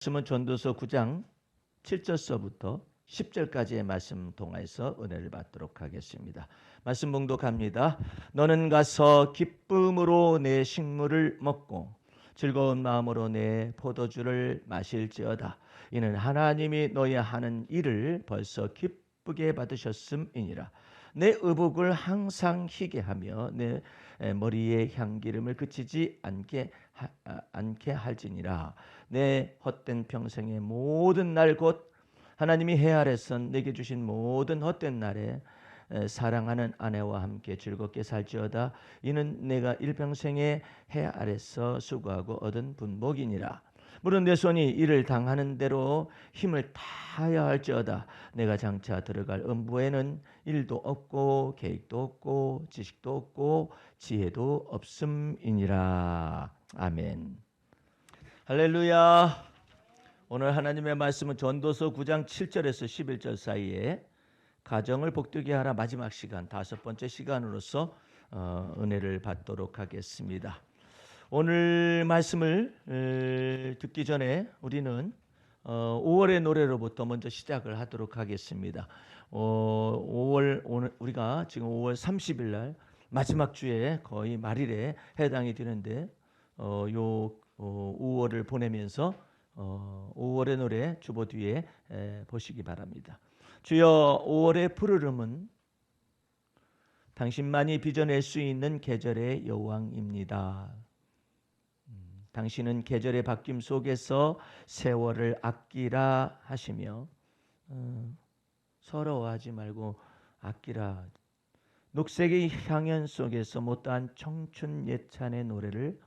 말씀은 전도서 9장 7절서부터 10절까지의 말씀 통해서 은혜를 받도록 하겠습니다. 말씀 봉독합니다. 너는 가서 기쁨으로 내 식물을 먹고 즐거운 마음으로 내 포도주를 마실지어다. 이는 하나님이 너희 하는 일을 벌써 기쁘게 받으셨음이니라. 내 의복을 항상 희게 하며 내 머리에 향기름을 그치지 않게 할지니라. 내 헛된 평생의 모든 날 곧 하나님이 해 아래서 내게 주신 모든 헛된 날에 사랑하는 아내와 함께 즐겁게 살지어다. 이는 내가 일평생에 해 아래서 수고하고 얻은 분목이니라. 물은 내 손이 이를 당하는 대로 힘을 다하여 할지어다. 내가 장차 들어갈 음부에는 일도 없고 계획도 없고 지식도 없고 지혜도 없음이니라. 아멘. 할렐루야. 오늘 하나님의 말씀은 전도서 9장 7절에서 11절 사이에 가정을 복되게 하라 마지막 시간, 다섯 번째 시간으로서 은혜를 받도록 하겠습니다. 오늘 말씀을 듣기 전에 우리는 5월의 노래로부터 먼저 시작을 하도록 하겠습니다. 5월 오늘 우리가 지금 5월 30일 날 마지막 주에 거의 말일에 해당이 되는데 요 5월을 보내면서 5월의 노래 주보 뒤에 보시기 바랍니다. 주여 5월의 푸르름은 당신만이 빚어낼 수 있는 계절의 여왕입니다. 당신은 계절의 바뀜 속에서 세월을 아끼라 하시며 서러워하지 말고 아끼라. 녹색의 향연 속에서 못다한 청춘 예찬의 노래를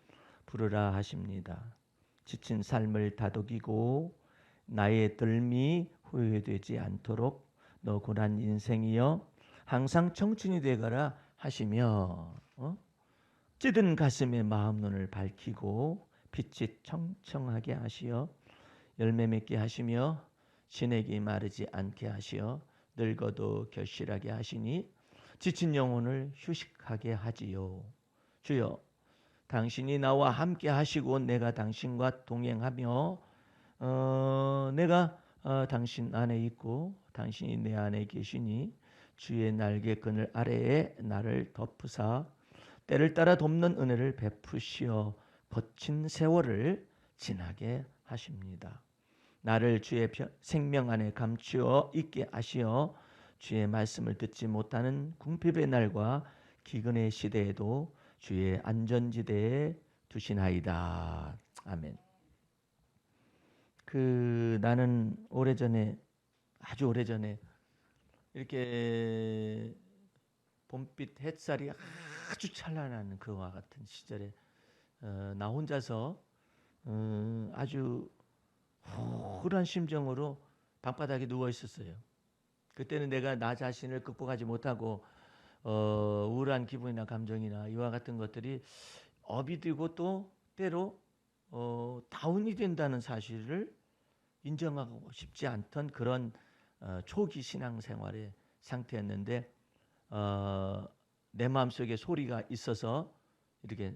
부르라 하십니다. 지친 삶을 다독이고 나의 덜미 후회되지 않도록 너 고난 인생이여 항상 청춘이 되거라 하시며 찌든 가슴에 마음 눈을 밝히고 빛이 청청하게 하시어 열매 맺게 하시며 진액이 마르지 않게 하시어 늙어도 결실하게 하시니 지친 영혼을 휴식하게 하지요. 주여 당신이 나와 함께 하시고 내가 당신과 동행하며 내가 당신 안에 있고 당신이 내 안에 계시니 주의 날개 그늘 아래에 나를 덮으사 때를 따라 돕는 은혜를 베푸시어 거친 세월을 지나게 하십니다. 나를 주의 생명 안에 감추어 있게 하시어 주의 말씀을 듣지 못하는 궁핍의 날과 기근의 시대에도 주의 안전지대에 두시나이다. 아멘. 나는 오래전에 아주 오래전에 이렇게 봄빛 햇살이 아주 찬란한 그와 같은 시절에 나 혼자서 아주 우울한 심정으로 방바닥에 누워 있었어요. 그때는 내가 나 자신을 극복하지 못하고 우울한 기분이나 감정이나 이와 같은 것들이 업이 되고 또 때로 다운이 된다는 사실을 인정하고 싶지 않던 그런 초기 신앙생활의 상태였는데 내 마음속에 소리가 있어서 이렇게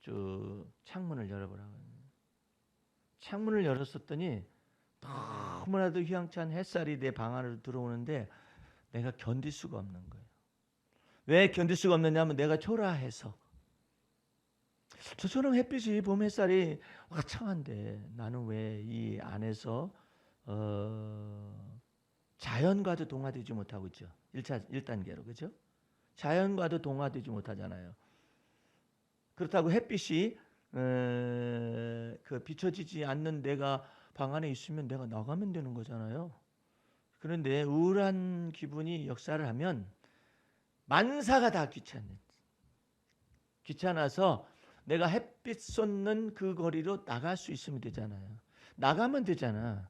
쭉 창문을 열어보라고. 창문을 열었었더니 너무나도 휘황찬 햇살이 내 방 안으로 들어오는데 내가 견딜 수가 없는 거예요. 왜 견딜 수가 없느냐면 내가 초라해서. 저처럼 햇빛이 봄 햇살이 화창한데 나는 왜 이 안에서 자연과도 동화되지 못하고 있죠. 1단계로 그죠? 자연과도 동화되지 못하잖아요. 그렇다고 햇빛이 비춰지지 않는 내가 방 안에 있으면 내가 나가면 되는 거잖아요. 그런데 우울한 기분이 역사를 하면 만사가 다 귀찮아서 내가 햇빛 쏟는 그 거리로 나갈 수 있으면 되잖아요. 나가면 되잖아.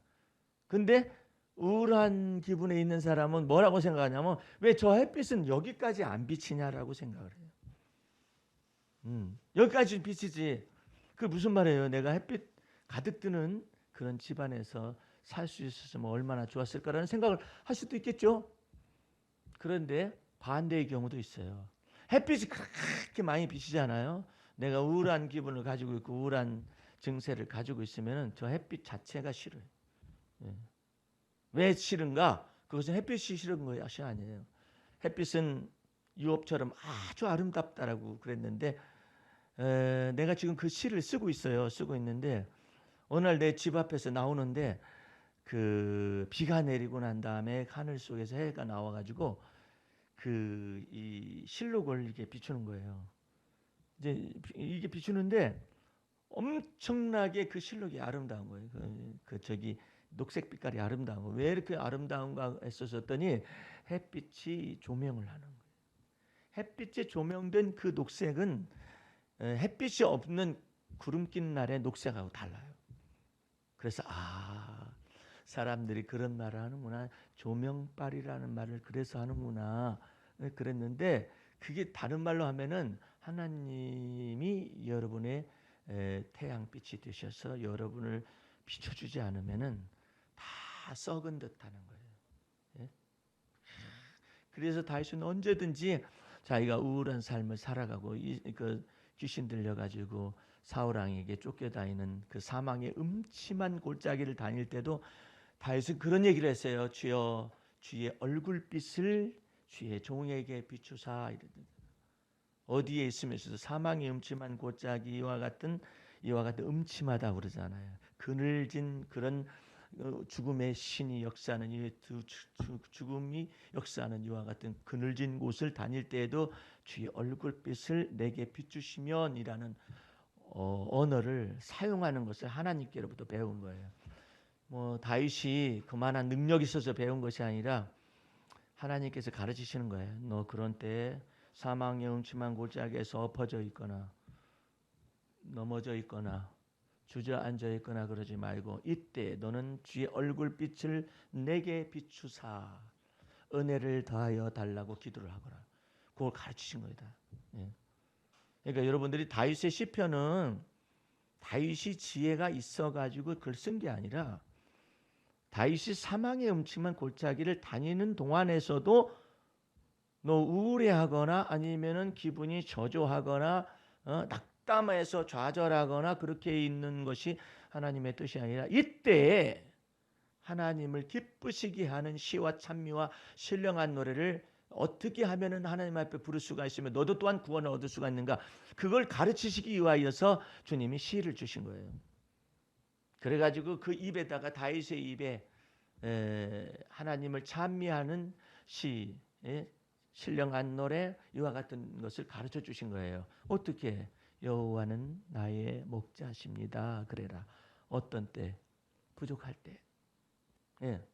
근데 우울한 기분에 있는 사람은 뭐라고 생각하냐면 왜 저 햇빛은 여기까지 안 비치냐라고 생각을 해요. 여기까지 비치지. 그 무슨 말이에요? 내가 햇빛 가득 드는 그런 집안에서 살 수 있었으면 얼마나 좋았을까라는 생각을 할 수도 있겠죠. 그런데 반대의 경우도 있어요. 햇빛이 그렇게 많이 비치잖아요. 내가 우울한 기분을 가지고 있고 우울한 증세를 가지고 있으면 저 햇빛 자체가 싫어요. 예. 왜 싫은가? 그것은 햇빛이 싫은 것이 아니에요. 햇빛은 유업처럼 아주 아름답다라고 그랬는데 내가 지금 그 시를 쓰고 있어요. 쓰고 있는데 어느 날 내 집 앞에서 나오는데 그 비가 내리고 난 다음에 하늘 속에서 해가 나와가지고 그 이 실록을 이렇게 비추는 거예요. 이제 이게 비추는데 엄청나게 그 실록이 아름다운 거예요. 그 저기 녹색 빛깔이 아름다운 거. 왜 이렇게 아름다운가 했었더니 햇빛이 조명을 하는 거예요. 햇빛에 조명된 그 녹색은 햇빛이 없는 구름 낀 날의 녹색하고 달라요. 그래서 사람들이 그런 말을 하는구나. 조명빨이라는 말을 그래서 하는구나. 그랬는데 그게 다른 말로 하면은 하나님이 여러분의 태양빛이 되셔서 여러분을 비춰주지 않으면은 다 썩은 듯하는 거예요. 예? 그래서 다윗은 언제든지 자기가 우울한 삶을 살아가고 그 귀신 들려가지고 사울 왕에게 쫓겨다니는 그 사망의 음침한 골짜기를 다닐 때도 다윗은 그런 얘기를 했어요. 주여 주의 얼굴빛을 주의 종에게 비추사. 어디에 있으면서도 사망의 음침한 골짜기와 같은 이와 같은 음침하다 그러잖아요. 그늘진 그런 죽음의 신이 역사하는 이 죽음이 역사하는 이와 같은 그늘진 곳을 다닐 때에도 주의 얼굴빛을 내게 비추시면이라는 언어를 사용하는 것을 하나님께로부터 배운 거예요. 뭐 다윗이 그만한 능력이 있어서 배운 것이 아니라 하나님께서 가르치시는 거예요. 너 그런 때에 사망의 음침한 골짜기에서 엎어져 있거나 넘어져 있거나 주저앉아 있거나 그러지 말고 이때 너는 주의 얼굴빛을 내게 비추사 은혜를 더하여 달라고 기도를 하거라. 그걸 가르치신 거다. 예. 그러니까 여러분들이 다윗의 시편은 다윗이 지혜가 있어가지고 그걸 쓴 게 아니라 다윗이 사망의 음침한 골짜기를 다니는 동안에서도 너 우울해하거나 아니면은 기분이 저조하거나 낙담해서 좌절하거나 그렇게 있는 것이 하나님의 뜻이 아니라 이때에 하나님을 기쁘시게 하는 시와 찬미와 신령한 노래를 어떻게 하면은 하나님 앞에 부를 수가 있으면 너도 또한 구원을 얻을 수가 있는가 그걸 가르치시기 위하여서 주님이 시를 주신 거예요. 그래가지고 그 입에다가 다윗의 입에 하나님을 찬미하는 시 신령한 노래 이와 같은 것을 가르쳐 주신 거예요. 어떻게? 여호와는 나의 목자십니다. 그래라. 어떤 때? 부족할 때. 예.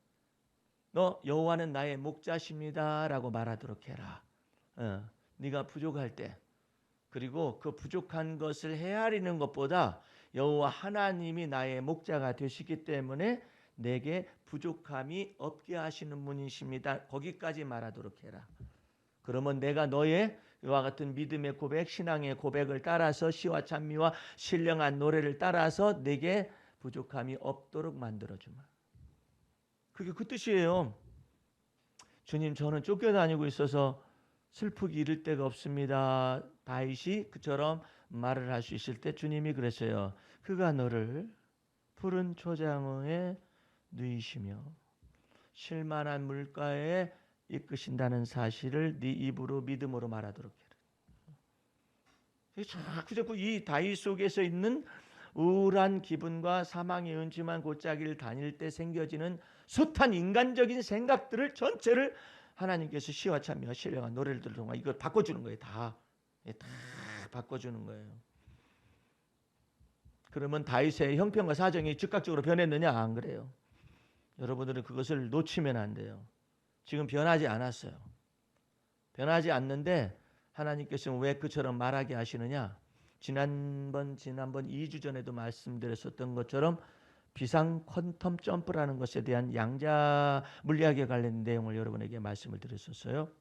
너 여호와는 나의 목자십니다라고 말하도록 해라. 네가 부족할 때. 그리고 그 부족한 것을 헤아리는 것보다 여호와 하나님이 나의 목자가 되시기 때문에 내게 부족함이 없게 하시는 분이십니다. 거기까지 말하도록 해라. 그러면 내가 너의 이와 같은 믿음의 고백, 신앙의 고백을 따라서 시와 찬미와 신령한 노래를 따라서 내게 부족함이 없도록 만들어주마. 그게 그 뜻이에요. 주님 저는 쫓겨다니고 있어서 슬프기 이를 데가 없습니다. 다윗이 그처럼 말을 할 수 있을 때 주님이 그랬어요. 그가 너를 푸른 초장에 누이시며 쉴만한 물가에 이끄신다는 사실을 네 입으로 믿음으로 말하도록 해라. 자꾸 이 다윗 속에서 있는 우울한 기분과 사망의 음침한 골짜기를 다닐 때 생겨지는 숱한 인간적인 생각들을 전체를 하나님께서 시와 찬미와 신령한 노래를 통해 이걸 바꿔주는 거예요. 다 바꿔주는 거예요. 그러면 다윗의 형편과 사정이 즉각적으로 변했느냐? 안 그래요. 여러분들은 그것을 놓치면 안 돼요. 지금 변하지 않았어요. 변하지 않는데 하나님께서는 왜 그처럼 말하게 하시느냐? 지난번 2주 전에도 말씀드렸었던 것처럼 비상 퀀텀 점프라는 것에 대한 양자 물리학에 관련된 내용을 여러분에게 말씀을 드렸었어요.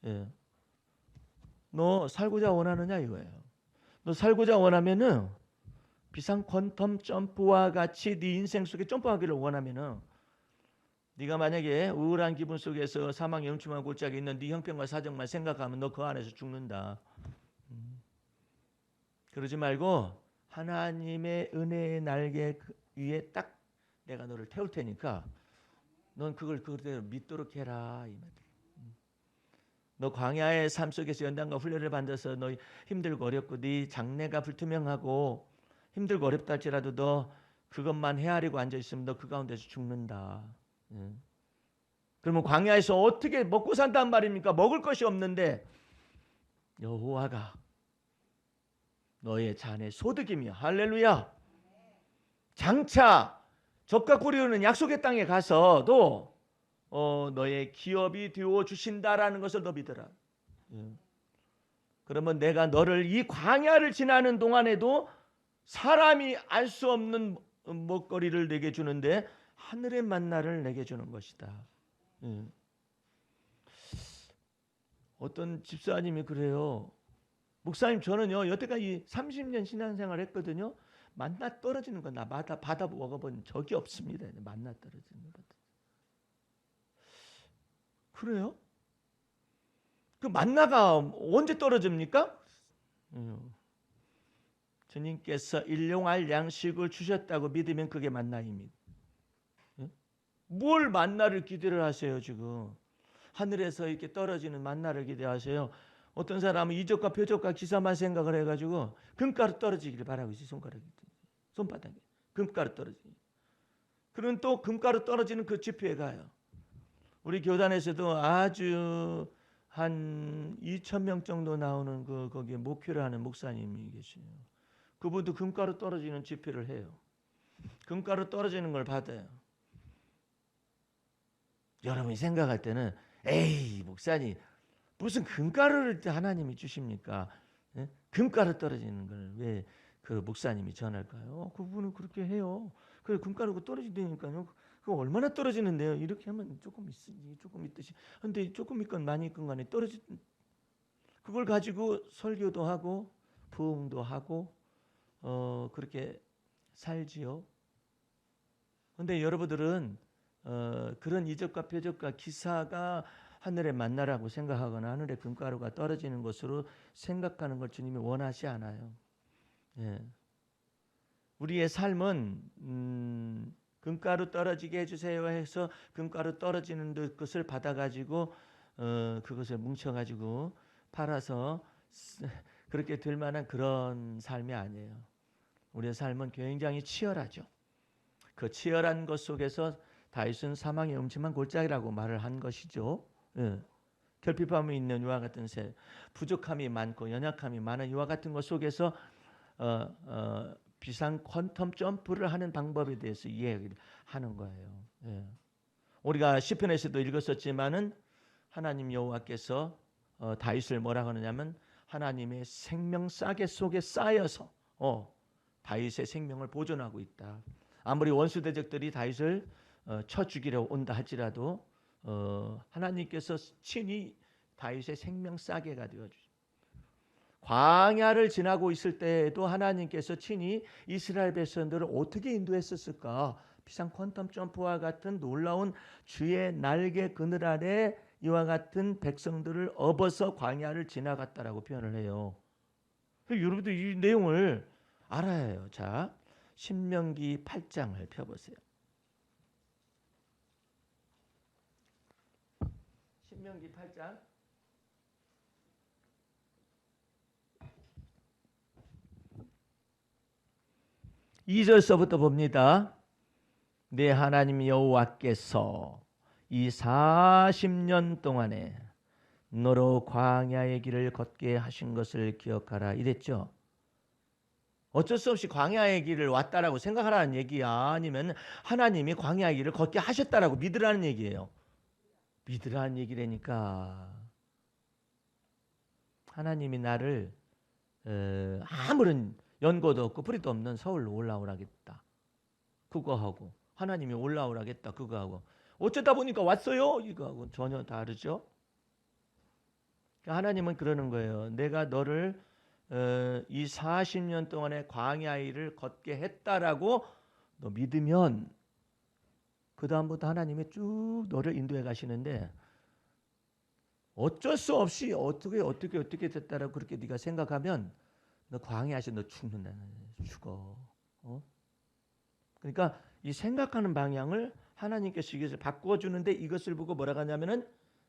예. 너 살고자 원하느냐 이거예요. 너 살고자 원하면은 비상 퀀텀 점프와 같이 네 인생 속에 점프하기를 원하면은 네가 만약에 우울한 기분 속에서 사망의 음침한 골짜기에 있는 네 형편과 사정만 생각하면 너 그 안에서 죽는다. 그러지 말고 하나님의 은혜의 날개 위에 딱 내가 너를 태울 테니까 넌 그걸 그대로 믿도록 해라 이 말. 너 광야의 삶 속에서 연단과 훈련을 받아서 너 힘들고 어렵고 네 장래가 불투명하고 힘들고 어렵다 할지라도 너 그것만 헤아리고 앉아 있으면 너 그 가운데서 죽는다. 그러면 광야에서 어떻게 먹고 산단 말입니까? 먹을 것이 없는데 여호와가 너의 잔의 소득이며 할렐루야. 장차 적과 꿀이 흐르는 약속의 땅에 가서도 너의 기업이 되어 주신다라는 것을 너 믿어라. 그러면 내가 너를 이 광야를 지나는 동안에도 사람이 알 수 없는 먹거리를 내게 주는데 하늘의 만나를 내게 주는 것이다. 어떤 집사님이 그래요. 목사님 저는요 여태까지 30년 신앙생활 했거든요. 만나 떨어지는 건 나 받아 먹어본 적이 없습니다. 만나 떨어지는 것. 그래요? 그 만나가 언제 떨어집니까? 주님께서 일용할 양식을 주셨다고 믿으면 그게 만나입니다. 뭘 만나를 기대를 하세요 지금? 하늘에서 이렇게 떨어지는 만나를 기대하세요. 어떤 사람은 이적과 표적과 기사만 생각을 해가지고 금가루 떨어지기를 바라고 있어요. 손바닥에 금가루 떨어지기. 그럼 또 금가루 떨어지는 그 집회에 가요. 우리 교단에서도 아주 한 2,000명 정도 나오는 거기에 목회를 하는 목사님이 계세요. 그분도 금가루 떨어지는 집회를 해요. 금가루 떨어지는 걸 받아요. 여러분이 생각할 때는 에이 목사님 무슨 금가루를 하나님이 주십니까? 예? 금가루 떨어지는 걸 왜 그 목사님이 전할까요? 그분은 그렇게 해요. 그래 금가루가 떨어진다니까요. 그거 얼마나 떨어지는데요? 이렇게 하면 조금 있듯이. 근데 조금 있건 많이 있건 간에 그걸 가지고 설교도 하고 부흥도 하고 그렇게 살지요. 근데 여러분들은 그런 이적과 표적과 기사가 하늘의 만나라고 생각하거나 하늘의 금가루가 떨어지는 것으로 생각하는 걸 주님이 원하지 않아요. 예. 우리의 삶은 금가루 떨어지게 해주세요 해서 금가루 떨어지는 것을 받아가지고 그것을 뭉쳐가지고 팔아서 그렇게 될 만한 그런 삶이 아니에요. 우리의 삶은 굉장히 치열하죠. 그 치열한 것 속에서 다윗은 사망의 음침한 골짜기라고 말을 한 것이죠. 예. 결핍함이 있는 이와 같은 부족함이 많고 연약함이 많은 이와 같은 것 속에서 비상 퀀텀 점프를 하는 방법에 대해서 이야기를 하는 거예요. 예. 우리가 시편에서도 읽었었지만은 하나님 여호와께서 다윗을 뭐라고 하느냐면 하나님의 생명 싸개 속에 쌓여서 다윗의 생명을 보존하고 있다. 아무리 원수 대적들이 다윗을 쳐 죽이려 온다 할지라도 하나님께서 친히 다윗의 생명 싸개가 되어 주십니다. 광야를 지나고 있을 때에도 하나님께서 친히 이스라엘 백성들을 어떻게 인도했었을까? 비상 퀀텀 점프와 같은 놀라운 주의 날개 그늘 아래 이와 같은 백성들을 업어서 광야를 지나갔다라고 표현을 해요. 여러분들 이 내용을 알아야 해요. 자, 신명기 8장을 펴보세요. 신명기 8장 2절서부터 봅니다. 내 하나님 여호와께서 이 40년 동안에 너로 광야의 길을 걷게 하신 것을 기억하라 이랬죠. 어쩔 수 없이 광야의 길을 왔다라고 생각하라는 얘기야? 아니면 하나님이 광야의 길을 걷게 하셨다라고 믿으라는 얘기예요? 믿으라는 얘기라니까. 하나님이 나를 아무런 연고도 없고 뿌리도 없는 서울로 올라오라겠다. 그거 하고 하나님이 올라오라겠다. 그거 하고 어쩌다 보니까 왔어요. 이거하고 전혀 다르죠. 하나님은 그러는 거예요. 내가 너를 이 40년 동안의 광야를 걷게 했다라고 너 믿으면 그 다음부터 하나님이 쭉 너를 인도해 가시는데 어쩔 수 없이 어떻게 됐다라고 그렇게 네가 생각하면 너 광야에서 너 죽는다는 죽어. 그러니까 이 생각하는 방향을 하나님께서 이것을 바꾸어 주는데 이것을 보고 뭐라고 하냐면은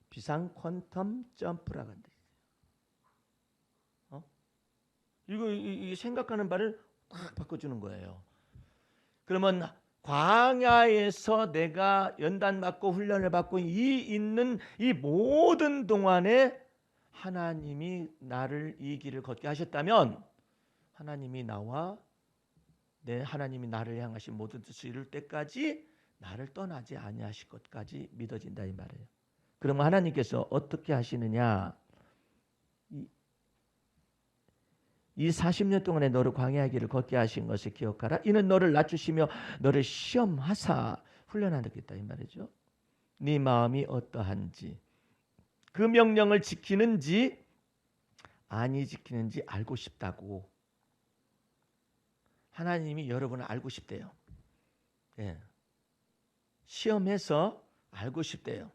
비상 퀀텀 점프라고 한다. 이거 이 생각하는 바를 딱 바꿔주는 거예요. 그러면 광야에서 내가 연단 받고 훈련을 받고 있는 이 모든 동안에 하나님이 나를 이 길을 걷게 하셨다면 하나님이 하나님이 나를 향하신 모든 뜻을 이룰 때까지 나를 떠나지 아니하실 것까지 믿어진다 이 말이에요. 그러면 하나님께서 어떻게 하시느냐? 이 40년 동안에 너를 광야의 길을 걷게 하신 것을 기억하라. 이는 너를 낮추시며 너를 시험하사 훈련하겠다 이 말이죠. 네 마음이 어떠한지 그 명령을 지키는지 아니 지키는지 알고 싶다고. 하나님이 여러분을 알고 싶대요. 예. 시험해서 알고 싶대요.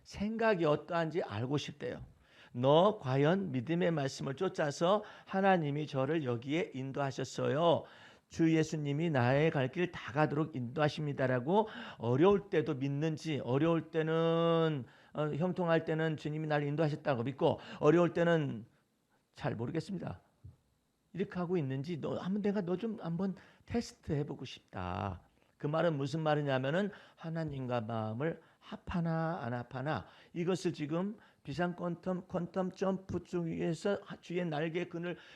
생각이 어떠한지 알고 싶대요. 너 과연 믿음의 말씀을 쫓아서 하나님이 저를 여기에 인도하셨어요. 주 예수님이 나의 갈 길 다 가도록 인도하십니다라고 어려울 때도 믿는지, 어려울 때는 형통할 때는 주님이 나를 인도하셨다고 믿고 어려울 때는 잘 모르겠습니다. 이렇게 하고 있는지 내가 너 좀 한번 테스트 해보고 싶다. 그 말은 무슨 말이냐면은 하나님과 마음을 합하나 안 합하나 이것을 지금 비상 퀀텀 점프 중에서 주의 날개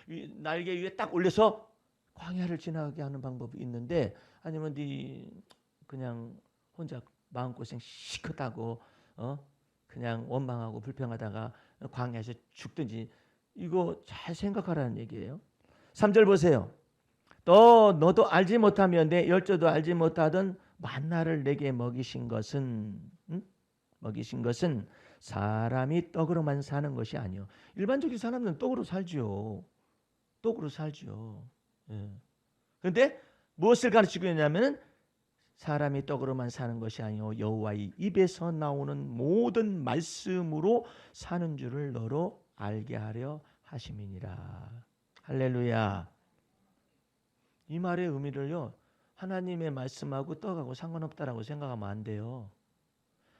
위에 딱 올려서 광야를 지나가게 하는 방법이 있는데 아니면 그냥 혼자 마음고생 시컷하고 그냥 원망하고 불평하다가 광야에서 죽든지 이거 잘 생각하라는 얘기예요. 3절 보세요. 너도 알지 못하며 내 열조도 알지 못하던 만나를 내게 먹이신 것은 사람이 떡으로만 사는 것이 아니요. 일반적인 사람들은 떡으로 살죠. 떡으로 살죠. 예. 그런데 무엇을 가르치고 있냐면 사람이 떡으로만 사는 것이 아니요 여호와의 입에서 나오는 모든 말씀으로 사는 줄을 너로 알게 하려 하심이니라. 할렐루야. 이 말의 의미를요. 하나님의 말씀하고 떡하고 상관없다라고 생각하면 안 돼요.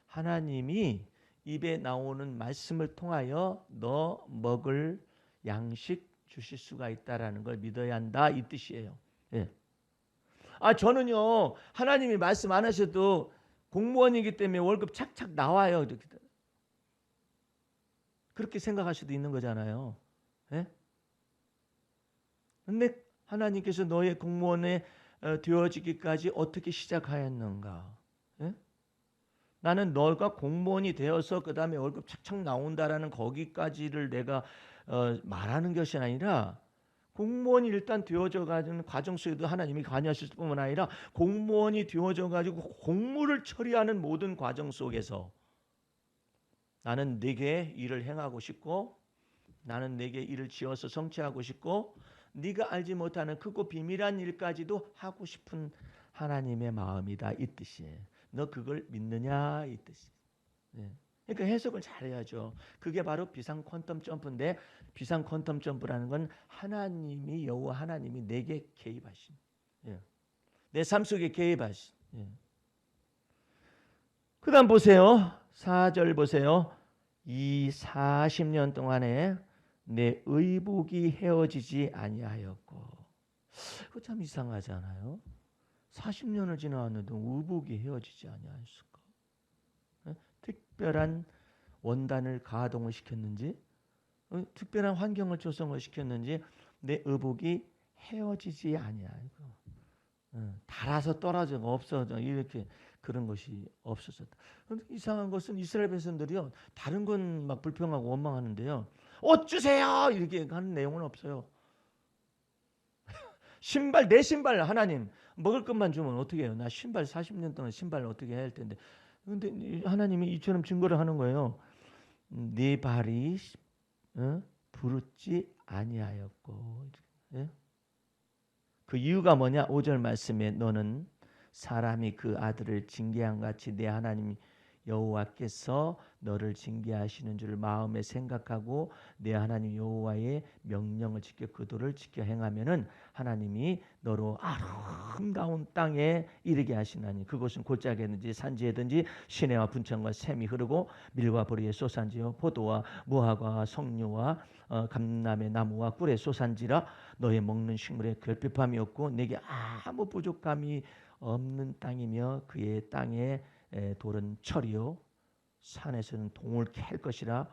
하나님이 입에 나오는 말씀을 통하여 너 먹을 양식 주실 수가 있다라는 걸 믿어야 한다 이 뜻이에요. 예. 저는요 하나님이 말씀 안 하셔도 공무원이기 때문에 월급 착착 나와요. 그렇게 생각할 수도 있는 거잖아요. 예? 근데 하나님께서 너의 공무원에 되어지기까지 어떻게 시작하였는가? 예? 나는 너가 공무원이 되어서 그 다음에 월급 착착 나온다라는 거기까지를 내가 말하는 것이 아니라 공무원이 일단 되어져 가지고 과정 속에도 하나님이 관여하실 뿐만 아니라 공무원이 되어져 가지고 공무를 처리하는 모든 과정 속에서 나는 네게 일을 행하고 싶고 나는 네게 일을 지어서 성취하고 싶고 네가 알지 못하는 크고 비밀한 일까지도 하고 싶은 하나님의 마음이다 이 뜻이에요. 너 그걸 믿느냐 이 뜻이에요. 네. 그러니까 해석을 잘해야죠. 그게 바로 비상 퀀텀 점프인데 비상 퀀텀 점프라는 건 하나님이 여호와 하나님이 내게 개입하신, 예. 내 삶 속에 개입하신. 예. 그다음 보세요. 4절 보세요. 이 40년 동안에 내 의복이 헤어지지 아니하였고. 그거 참 이상하잖아요. 40년을 지나왔는데 의복이 헤어지지 아니하였을까? 특별한 원단을 가동을 시켰는지 특별한 환경을 조성을 시켰는지 내 의복이 헤어지지 아니하고 닳아서 떨어져 없어져 이렇게 그런 것이 없었었다. 이상한 것은 이스라엘 백성들이요 다른 건 막 불평하고 원망하는데요 옷 주세요 이렇게 하는 내용은 없어요. 신발 내 신발 하나님 먹을 것만 주면 어떻게 해요? 나 신발 40년 동안 신발 어떻게 해야 할 텐데. 근데 하나님이 이처럼 증거를 하는 거예요. 네 발이 부르지 아니하였고. 예? 그 이유가 뭐냐? 5절 말씀에 너는 사람이 그 아들을 징계한 같이 내 하나님 여호와께서 너를 징계하시는 줄 마음에 생각하고 내 하나님 여호와의 명령을 지켜 그 도를 지켜 행하면은 하나님이 너로 아름다운 땅에 이르게 하시나니 그곳은 골짜기든지 산지에든지 시내와 분천과 샘이 흐르고 밀과 보리의 쏘산지요 포도와 무화과와 석류와 감람의 나무와 꿀의 쏘산지라 너의 먹는 식물에 결핍함이 없고 내게 아무 부족함이 없는 땅이며 그의 땅에 돌은 철이요 산에서는 동을 캘 것이라.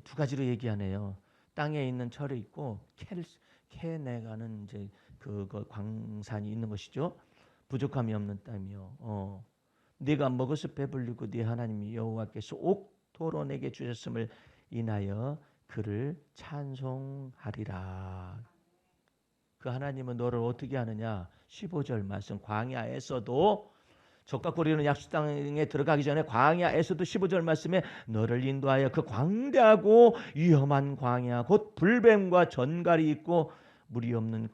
두 가지로 얘기하네요. 땅에 있는 철이 있고 캐내가는 이제 그거 광산이 있는 것이죠. 부족함이 없는 땅이요. 네가 먹어서 배불리고 네 하나님 여호와께서 옥토로 내게 주셨음을 인하여 그를 찬송하리라. 그 하나님은 너를 어떻게 하느냐? 15절 말씀 광야에서도 적각거리는 약속 땅에 들어가기 전에 광야에서도 15절 말씀에 너를 인도하여 그 광대하고 위험한 광야 곧 불뱀과 전갈이 있고 물이 없는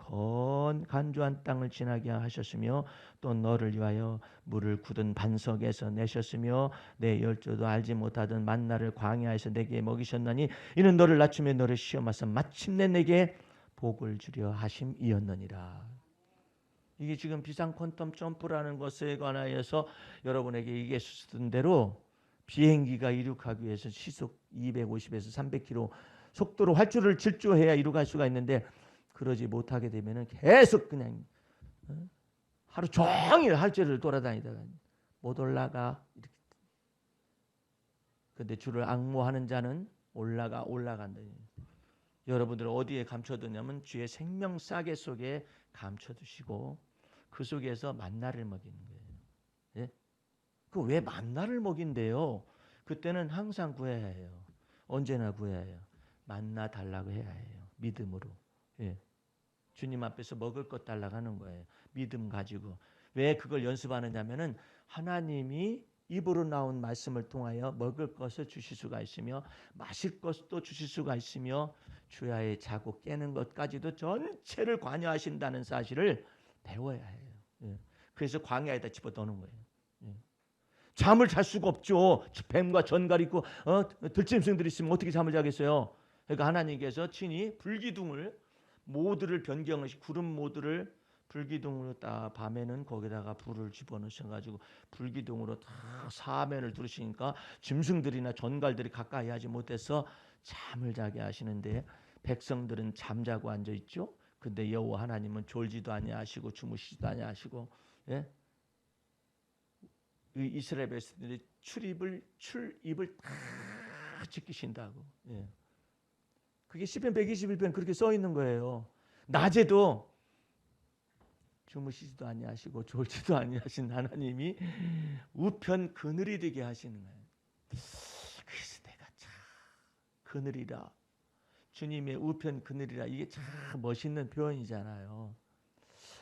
간조한 땅을 지나게 하셨으며 또 너를 위하여 물을 굳은 반석에서 내셨으며 내 열조도 알지 못하던 만나를 광야에서 내게 먹이셨나니 이는 너를 낮추며 너를 시험하사 마침내 내게 복을 주려 하심이었느니라. 이게 지금 비상 퀀텀 점프라는 것에 관하여서 여러분에게 얘기했던 대로 비행기가 이륙하기 위해서 시속 250에서 300km 속도로 활주를 질주해야 이륙할 수가 있는데 그러지 못하게 되면은 계속 그냥 하루 종일 활주를 돌아다니다가 못 올라가. 근데 주를 앙모하는 자는 올라간다. 여러분들 어디에 감춰두냐면 주의 생명 싸개 속에 감춰두시고 그 속에서 만나를 먹이는 거예요. 예? 그 왜 만나를 먹인대요? 그때는 항상 구해야 해요. 언제나 구해야 해요. 만나 달라고 해야 해요. 믿음으로. 예. 주님 앞에서 먹을 것 달라고 하는 거예요. 믿음 가지고. 왜 그걸 연습하느냐면은 하나님이 입으로 나온 말씀을 통하여 먹을 것을 주실 수가 있으며 마실 것도 주실 수가 있으며 주야에 자고 깨는 것까지도 전체를 관여하신다는 사실을 배워야 해요. 예. 그래서 광야에다 집어넣는 거예요. 예. 잠을 잘 수가 없죠. 뱀과 전갈 있고 들짐승들이 있으면 어떻게 잠을 자겠어요. 그러니까 하나님께서 친히 불기둥을 모드를 변경을 구름 모드를 불기둥으로 딱 밤에는 거기다가 불을 집어넣으셔가지고 불기둥으로 다 사면을 두르시니까 짐승들이나 전갈들이 가까이 하지 못해서 잠을 자게 하시는데 백성들은 잠자고 앉아 있죠. 근데 여호와 하나님은 졸지도 아니하시고 주무시지도 아니하시고 예? 이스라엘 백성들이 출입을 다 지키신다고. 예. 그게 시편 121편 그렇게 써 있는 거예요. 낮에도 주무시지도 아니하시고 졸지도 아니하신 하나님이 우편 그늘이 되게 하시는 거예요. 그래서 내가 참 그늘이라 주님의 우편 그늘이라 이게 참 멋있는 표현이잖아요.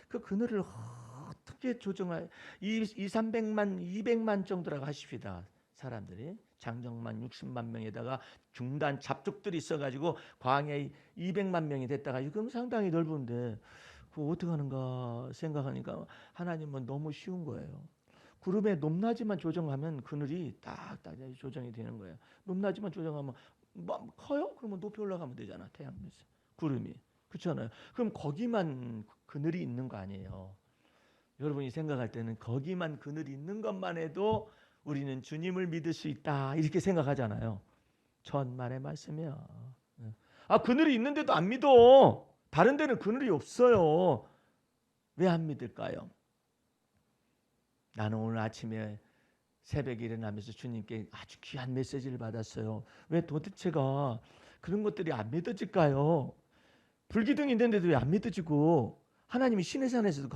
그 그늘을 어떻게 조정할 300만 200만 정도라고 하십시다. 사람들이 장정만 60만 명에다가 중단 잡족들이 있어가지고 광야에 200만 명이 됐다가 이건 상당히 넓은데 그거 어떻게 하는가 생각하니까 하나님은 너무 쉬운 거예요. 구름의 높낮이만 조정하면 그늘이 딱딱 조정이 되는 거예요. 높낮이만 조정하면 뭐 커요? 그러면 높이 올라가면 되잖아. 태양에서 구름이 그렇잖아요. 그럼 거기만 그늘이 있는 거 아니에요. 여러분이 생각할 때는 거기만 그늘이 있는 것만 해도 우리는 주님을 믿을 수 있다 이렇게 생각하잖아요. 천만의 말씀이야. 그늘이 있는데도 안 믿어. 다른 데는 그늘이 없어요. 왜 안 믿을까요? 나는 오늘 아침에 새벽에 일어나면서 주님께 아주 귀한 메시지를 받았어요. 왜 도대체가 그런 것들이 안 믿어질까요? 불기둥이 있는데도 왜 안 믿어지고 하나님이 시내산에서도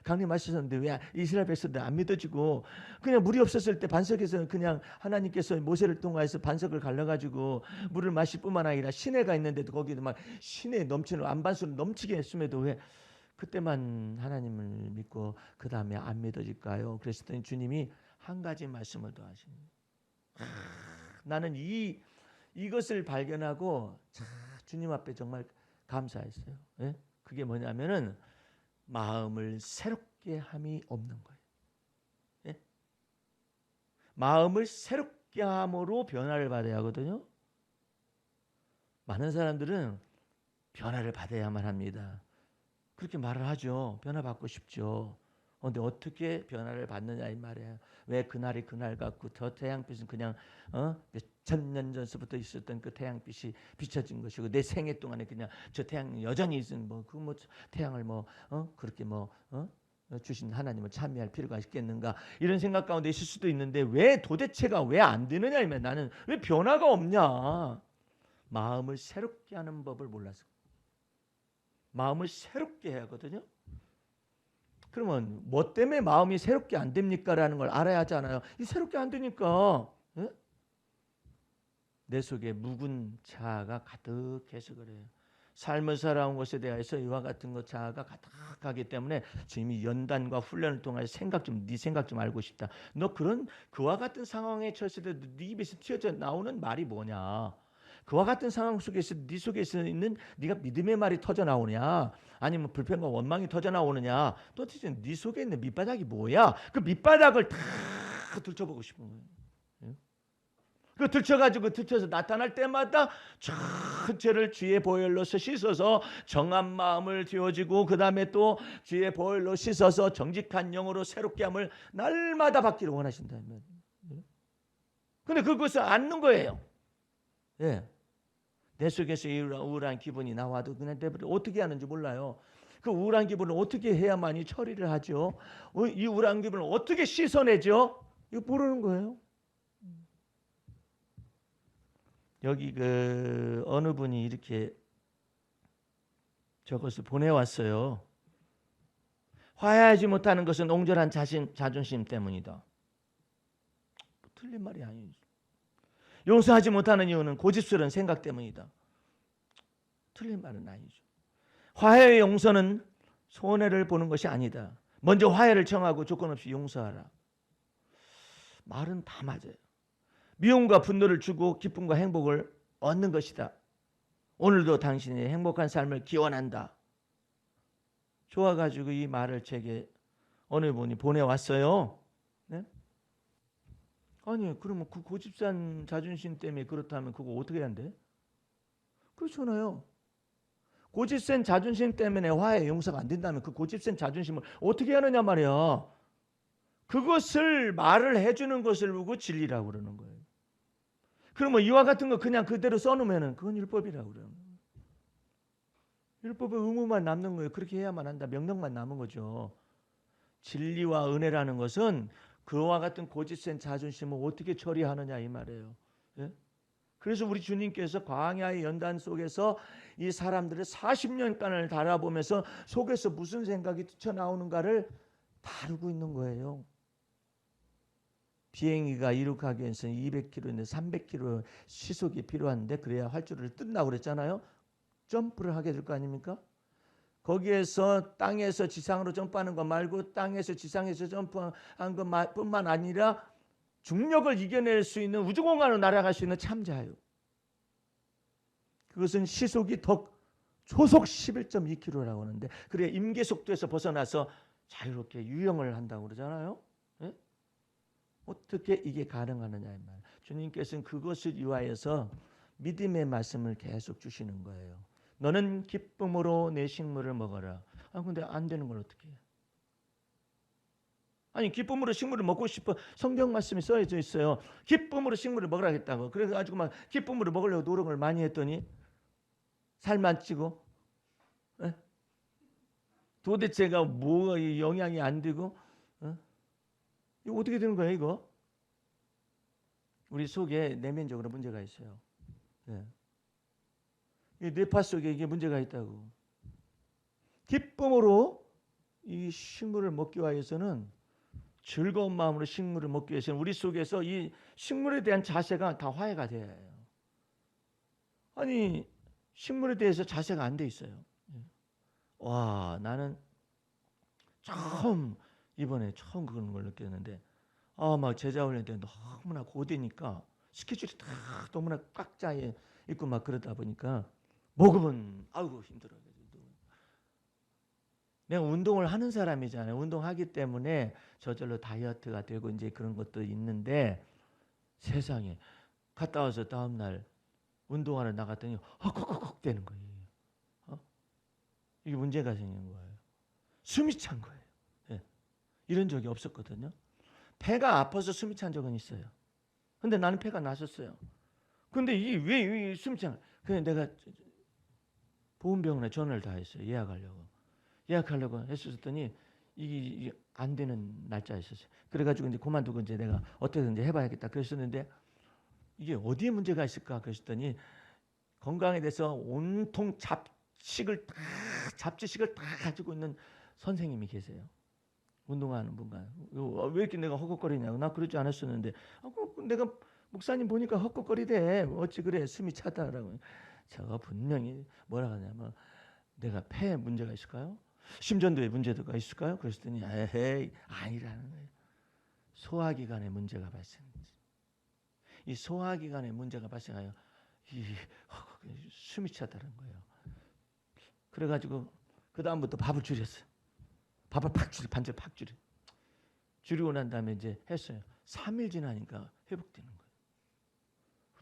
강림하셨는데 왜 이스라엘 백성들 안 믿어지고 그냥 물이 없었을 때 반석에서 그냥 하나님께서 모세를 통하여서 반석을 갈라가지고 물을 마실 뿐만 아니라 시내가 있는데도 거기도 막 시내에 넘치는 안반수를 넘치게 했음에도 왜 그때만 하나님을 믿고 그 다음에 안 믿어질까요? 그랬더니 주님이 한 가지 말씀을 더 하시는 거예요. 나는 이것을 발견하고 주님 앞에 정말 감사했어요. 예? 그게 뭐냐면은 마음을 새롭게 함이 없는 거예요. 예? 마음을 새롭게 함으로 변화를 받아야 하거든요. 많은 사람들은 변화를 받아야만 합니다. 그렇게 말을 하죠. 변화 받고 싶죠. 근데 어떻게 변화를 받느냐 이 말이에요. 왜 그날이 그날 같고 저 태양빛은 그냥 몇천 년 전서부터 있었던 그 태양빛이 비춰진 것이고 내 생애 동안에 그냥 저 태양 여전히 있은 뭐 태양을 그렇게 주신 하나님을 찬미할 필요가 있겠는가 이런 생각 가운데 있을 수도 있는데 왜 도대체가 왜 안 되느냐 이면 나는 왜 변화가 없냐. 마음을 새롭게 하는 법을 몰라서. 마음을 새롭게 해야 하거든요. 그러면 뭐 때문에 마음이 새롭게 안 됩니까? 라는 걸 알아야 하잖아요. 이 새롭게 안 되니까 내 속에 묵은 자아가 가득해서 그래요. 삶을 살아온 것에 대해서 이와 같은 것 자아가 가득하기 때문에 지금 이 연단과 훈련을 통해 네 생각 좀 알고 싶다. 너 그와 같은 상황에 처했을 때 네 입에서 튀어져 나오는 말이 뭐냐? 그와 같은 상황 속에서 네 속에서 있는 네가 믿음의 말이 터져 나오냐? 아니면 불평과 원망이 터져 나오느냐? 도대체 네 속에 있는 밑바닥이 뭐야? 그 밑바닥을 다 들춰보고 싶은 거예요. 그 들춰서 나타날 때마다 전체를 주의 보혈로서 씻어서 정한 마음을 쥐어지고 그 다음에 또 주의 보혈로 씻어서 정직한 영으로 새롭게 함을 날마다 받기를 원하신다면. 근데 그것을 않는 거예요. 예. 내 속에서 이 우울한 기분이 나와도 그냥 내버려 어떻게 하는지 몰라요. 그 우울한 기분을 어떻게 해야만이 처리를 하죠? 이 우울한 기분을 어떻게 씻어내죠? 이거 모르는 거예요. 여기 어느 분이 이렇게 저것을 보내왔어요. 화해하지 못하는 것은 옹졸한 자존심 때문이다. 틀린 말이 아니죠. 용서하지 못하는 이유는 고집스러운 생각 때문이다. 틀린 말은 아니죠. 화해의 용서는 손해를 보는 것이 아니다. 먼저 화해를 청하고 조건 없이 용서하라. 말은 다 맞아요. 미움과 분노를 주고 기쁨과 행복을 얻는 것이다. 오늘도 당신의 행복한 삶을 기원한다. 좋아가지고 이 말을 제게 어느 분이 보내왔어요. 네? 아니 그러면 그 고집산 자존심 때문에 그렇다면 그거 어떻게 해야 돼? 그렇잖아요. 고집센 자존심 때문에 화해 용서가 안 된다면 그 고집센 자존심을 어떻게 하느냐 말이야. 그것을 말을 해주는 것을 보고 진리라고 그러는 거예요. 그러면 이와 같은 거 그냥 그대로 써놓으면 그건 율법이라고 그래요. 율법의 의무만 남는 거예요. 그렇게 해야만 한다. 명령만 남은 거죠. 진리와 은혜라는 것은 그와 같은 고집센 자존심을 어떻게 처리하느냐 이 말이에요. 예? 그래서 우리 주님께서 광야의 연단 속에서 이 사람들의 40년간을 달아보면서 속에서 무슨 생각이 뛰쳐나오는가를 다루고 있는 거예요. 비행기가 이륙하기 위해서는 200km인데 300km 시속이 필요한데 그래야 활주로를 뜬다고 그랬잖아요. 점프를 하게 될 거 아닙니까? 거기에서 땅에서 지상으로 점프하는 것 말고 땅에서 지상에서 점프한 것뿐만 아니라 중력을 이겨낼 수 있는 우주공간으로 날아갈 수 있는 참자유. 그것은 시속이 초속 11.2km라고 하는데 그래야 임계 속도에서 벗어나서 자유롭게 유영을 한다고 그러잖아요. 네? 어떻게 이게 가능하느냐 이 말. 주님께서는 그것을 위하여서 믿음의 말씀을 계속 주시는 거예요. 너는 기쁨으로 내 식물을 먹어라. 근데 안 되는 걸 어떻게 해? 아니 기쁨으로 식물을 먹고 싶어. 성경 말씀이 써져 있어요. 기쁨으로 식물을 먹으라 했다고. 그래가지고 막 기쁨으로 먹으려고 노력을 많이 했더니 살만 찌고 도대체가 뭐가 영향이 안 되고 이거 어떻게 되는 거예요 이거? 우리 속에 내면적으로 문제가 있어요. 이 뇌파 속에 이게 문제가 있다고. 기쁨으로 이 식물을 먹기 위해서는 즐거운 마음으로 식물을 먹기 위해서는 우리 속에서 이 식물에 대한 자세가 다 화해가 돼야 해요. 아니 식물에 대해서 자세가 안 돼 있어요. 와 나는 이번에 처음 그런 걸 느꼈는데 막 제자 훈련 때 너무나 고되니까 스케줄이 다 너무나 꽉 짜 있고 막 그러다 보니까 먹으면 아이고 힘들어요. 내가 운동을 하는 사람이잖아요. 운동하기 때문에 저절로 다이어트가 되고 이제 그런 것도 있는데 세상에 갔다 와서 다음 날 운동하러 나갔더니 헉헉헉 되는 거예요. 이게 문제가 생긴 거예요. 숨이 찬 거예요. 예. 이런 적이 없었거든요. 배가 아파서 숨이 찬 적은 있어요. 근데 나는 배가 났었어요. 근데 이게 왜 숨이 찬? 그냥 내가 보험병원에 전화를 다 했어요. 예약하려고 했었더니 이게 안 되는 날짜였었어요. 그래가지고 이제 그만두고 이제 내가 어떻게든지 해봐야겠다 그랬었는데 이게 어디에 문제가 있을까 그랬더니 건강에 대해서 온통 잡지식을 다 가지고 있는 선생님이 계세요. 운동하는 분과 왜 이렇게 내가 헛헛거리냐고 나 그러지 않았었는데 내가 목사님 보니까 헛헛거리대 어찌 그래 숨이 차다라고 제가 분명히 뭐라 하냐면 내가 폐에 문제가 있을까요? 심전도에 문제가 있을까요? 그랬더니 에헤이 아니라는 거예요. 소화기관에 문제가 발생했지. 이 소화기관에 문제가 발생하여 숨이 차다는 거예요. 그래가지고 그 다음부터 밥을 줄였어요. 밥을 반절 팍 줄이고 난 다음에 이제 했어요. 3일 지나니까 회복되는 거예요.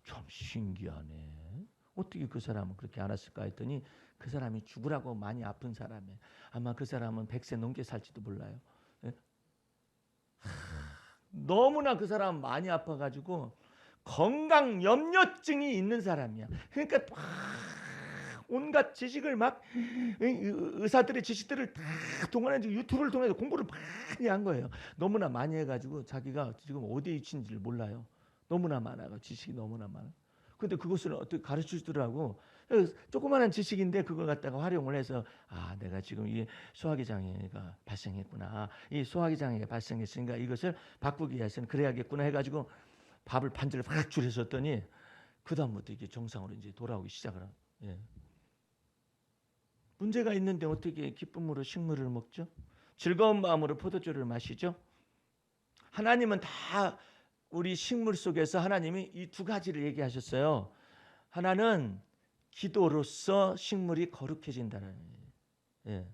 참 신기하네. 어떻게 그 사람은 그렇게 알았을까 했더니 그 사람이 죽으라고 많이 아픈 사람이에요. 아마 그 사람은 100세 넘게 살지도 몰라요. 예? 너무나 그 사람 많이 아파가지고 건강 염려증이 있는 사람이야. 그러니까 온갖 지식을 막 의사들의 지식들을 다 동원해서 유튜브를 통해서 공부를 많이 한 거예요. 너무나 많이 해가지고 자기가 지금 어디에 있는지를 몰라요. 너무나 많아요. 지식이 너무나 많아. 근데 그것을 어떻게 가르쳐 주더라고. 조그마한 지식인데 그걸 갖다가 활용을 해서 내가 지금 이 소화기 장애가 발생했구나. 이 소화기 장애가 발생했으니까 이것을 바꾸기 위해서는 그래야겠구나 해가지고 밥을 반절을 확 줄였었더니 그 다음부터 이게 정상으로 이제 돌아오기 시작을 하고. 예. 문제가 있는데 어떻게 기쁨으로 식물을 먹죠? 즐거운 마음으로 포도주를 마시죠? 하나님은 다 우리 식물 속에서 하나님이 이 두 가지를 얘기하셨어요. 하나는 기도로서 식물이 거룩해진다는 거예요. 예.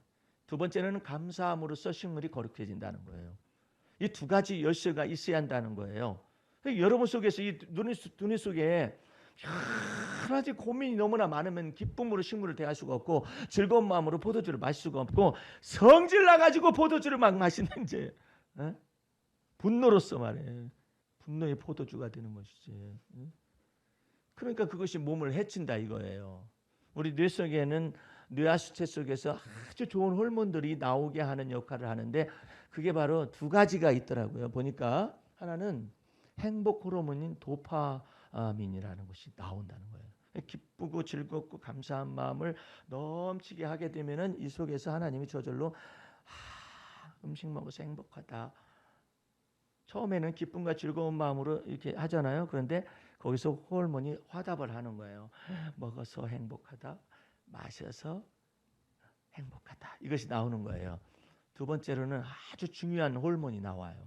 두 번째는 감사함으로써 식물이 거룩해진다는 거예요. 이 두 가지 열쇠가 있어야 한다는 거예요. 여러분 속에서 이 눈의 속에 여러 가지 고민이 너무나 많으면 기쁨으로 식물을 대할 수가 없고 즐거운 마음으로 포도주를 마실 수가 없고 성질 나가지고 포도주를 막 마시는 이제 분노로서 말해 분노의 포도주가 되는 것이지. 그러니까 그것이 몸을 해친다 이거예요. 우리 뇌 속에는 뇌하수체 속에서 아주 좋은 호르몬들이 나오게 하는 역할을 하는데 그게 바로 두 가지가 있더라고요. 보니까 하나는 행복 호르몬인 도파민이라는 것이 나온다는 거예요. 기쁘고 즐겁고 감사한 마음을 넘치게 하게 되면은 이 속에서 하나님이 저절로 음식 먹어서 행복하다. 처음에는 기쁨과 즐거운 마음으로 이렇게 하잖아요. 그런데 거기서 호르몬이 화답을 하는 거예요. 먹어서 행복하다. 마셔서 행복하다. 이것이 나오는 거예요. 두 번째로는 아주 중요한 호르몬이 나와요.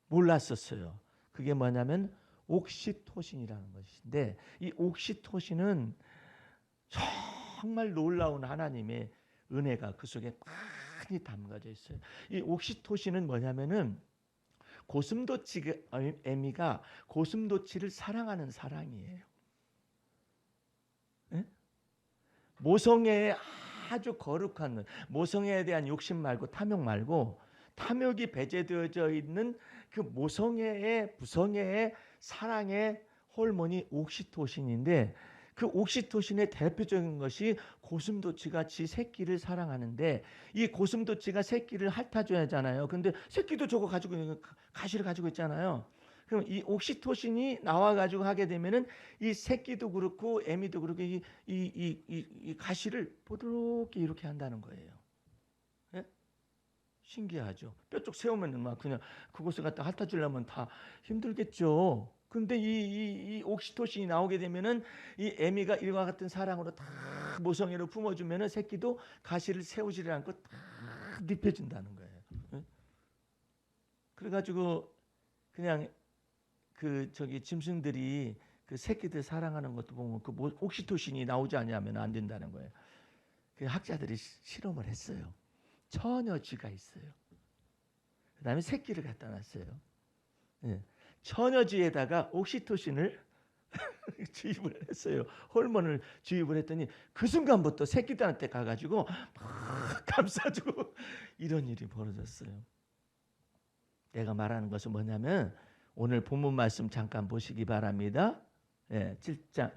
몰랐었어요. 그게 뭐냐면 옥시토신이라는 것인데 이 옥시토신은 정말 놀라운 하나님의 은혜가 그 속에 많이 담겨져 있어요. 이 옥시토신은 뭐냐면은 애미가 고슴도치를 사랑하는 사랑이에요. 네? 모성애의 아주 거룩한 모성애에 대한 욕심 말고 탐욕 말고 탐욕이 배제되어져 있는 그 모성애의 부성애의 사랑의 호르몬이 옥시토신인데 그 옥시토신의 대표적인 것이 고슴도치가 지 새끼를 사랑하는데 이 고슴도치가 새끼를 핥아줘야 하잖아요. 근데 새끼도 저거 가지고 있는 가시를 가지고 있잖아요. 그럼 이 옥시토신이 나와가지고 하게 되면은 이 새끼도 그렇고 애미도 그렇고 이 가시를 보드럽게 이렇게 한다는 거예요. 예? 신기하죠. 뼈쪽 세우면은 막 그냥 그것을 갖다 핥아주려면 다 힘들겠죠. 근데 이 옥시토신이 나오게 되면은 이 애미가 일과 같은 사랑으로 다 모성애로 품어주면은 새끼도 가시를 세우지를 않고 다 눕혀준다는 거예요. 예? 그래가지고 그냥 그 짐승들이 그 새끼들 사랑하는 것도 보면 그 옥시토신이 나오지 않으면 안 된다는 거예요. 그 학자들이 실험을 했어요. 처녀쥐가 있어요. 그 다음에 새끼를 갖다 놨어요. 예. 처녀쥐에다가 옥시토신을 주입을 했어요. 호르몬을 주입을 했더니 그 순간부터 새끼들한테 가가지고 막 감싸주고 이런 일이 벌어졌어요. 내가 말하는 것은 뭐냐면 오늘 본문 말씀 잠깐 보시기 바랍니다. 9장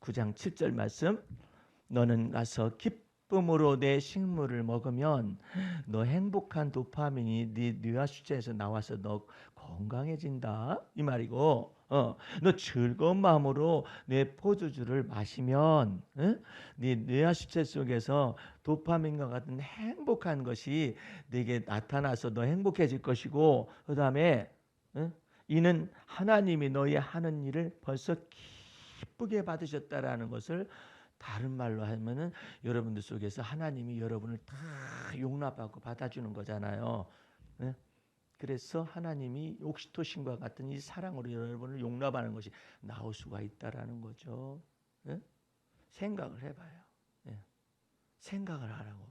7절 말씀. 너는 가서 기쁨으로 내 식물을 먹으면 너 행복한 도파민이 네 뇌하수체에서 나와서 너 건강해진다 이 말이고, 너 즐거운 마음으로 내 포도주를 마시면 네 뇌하수체 속에서 도파민과 같은 행복한 것이 네게 나타나서 너 행복해질 것이고, 그 다음에 이는 하나님이 너희 하는 일을 벌써 기쁘게 받으셨다라는 것을 다른 말로 하면은 여러분들 속에서 하나님이 여러분을 다 용납하고 받아주는 거잖아요. 그래서 하나님이 옥시토신과 같은 이 사랑으로 여러분을 용납하는 것이 나올 수가 있다라는 거죠. 생각을 해봐요. 생각을 하라고.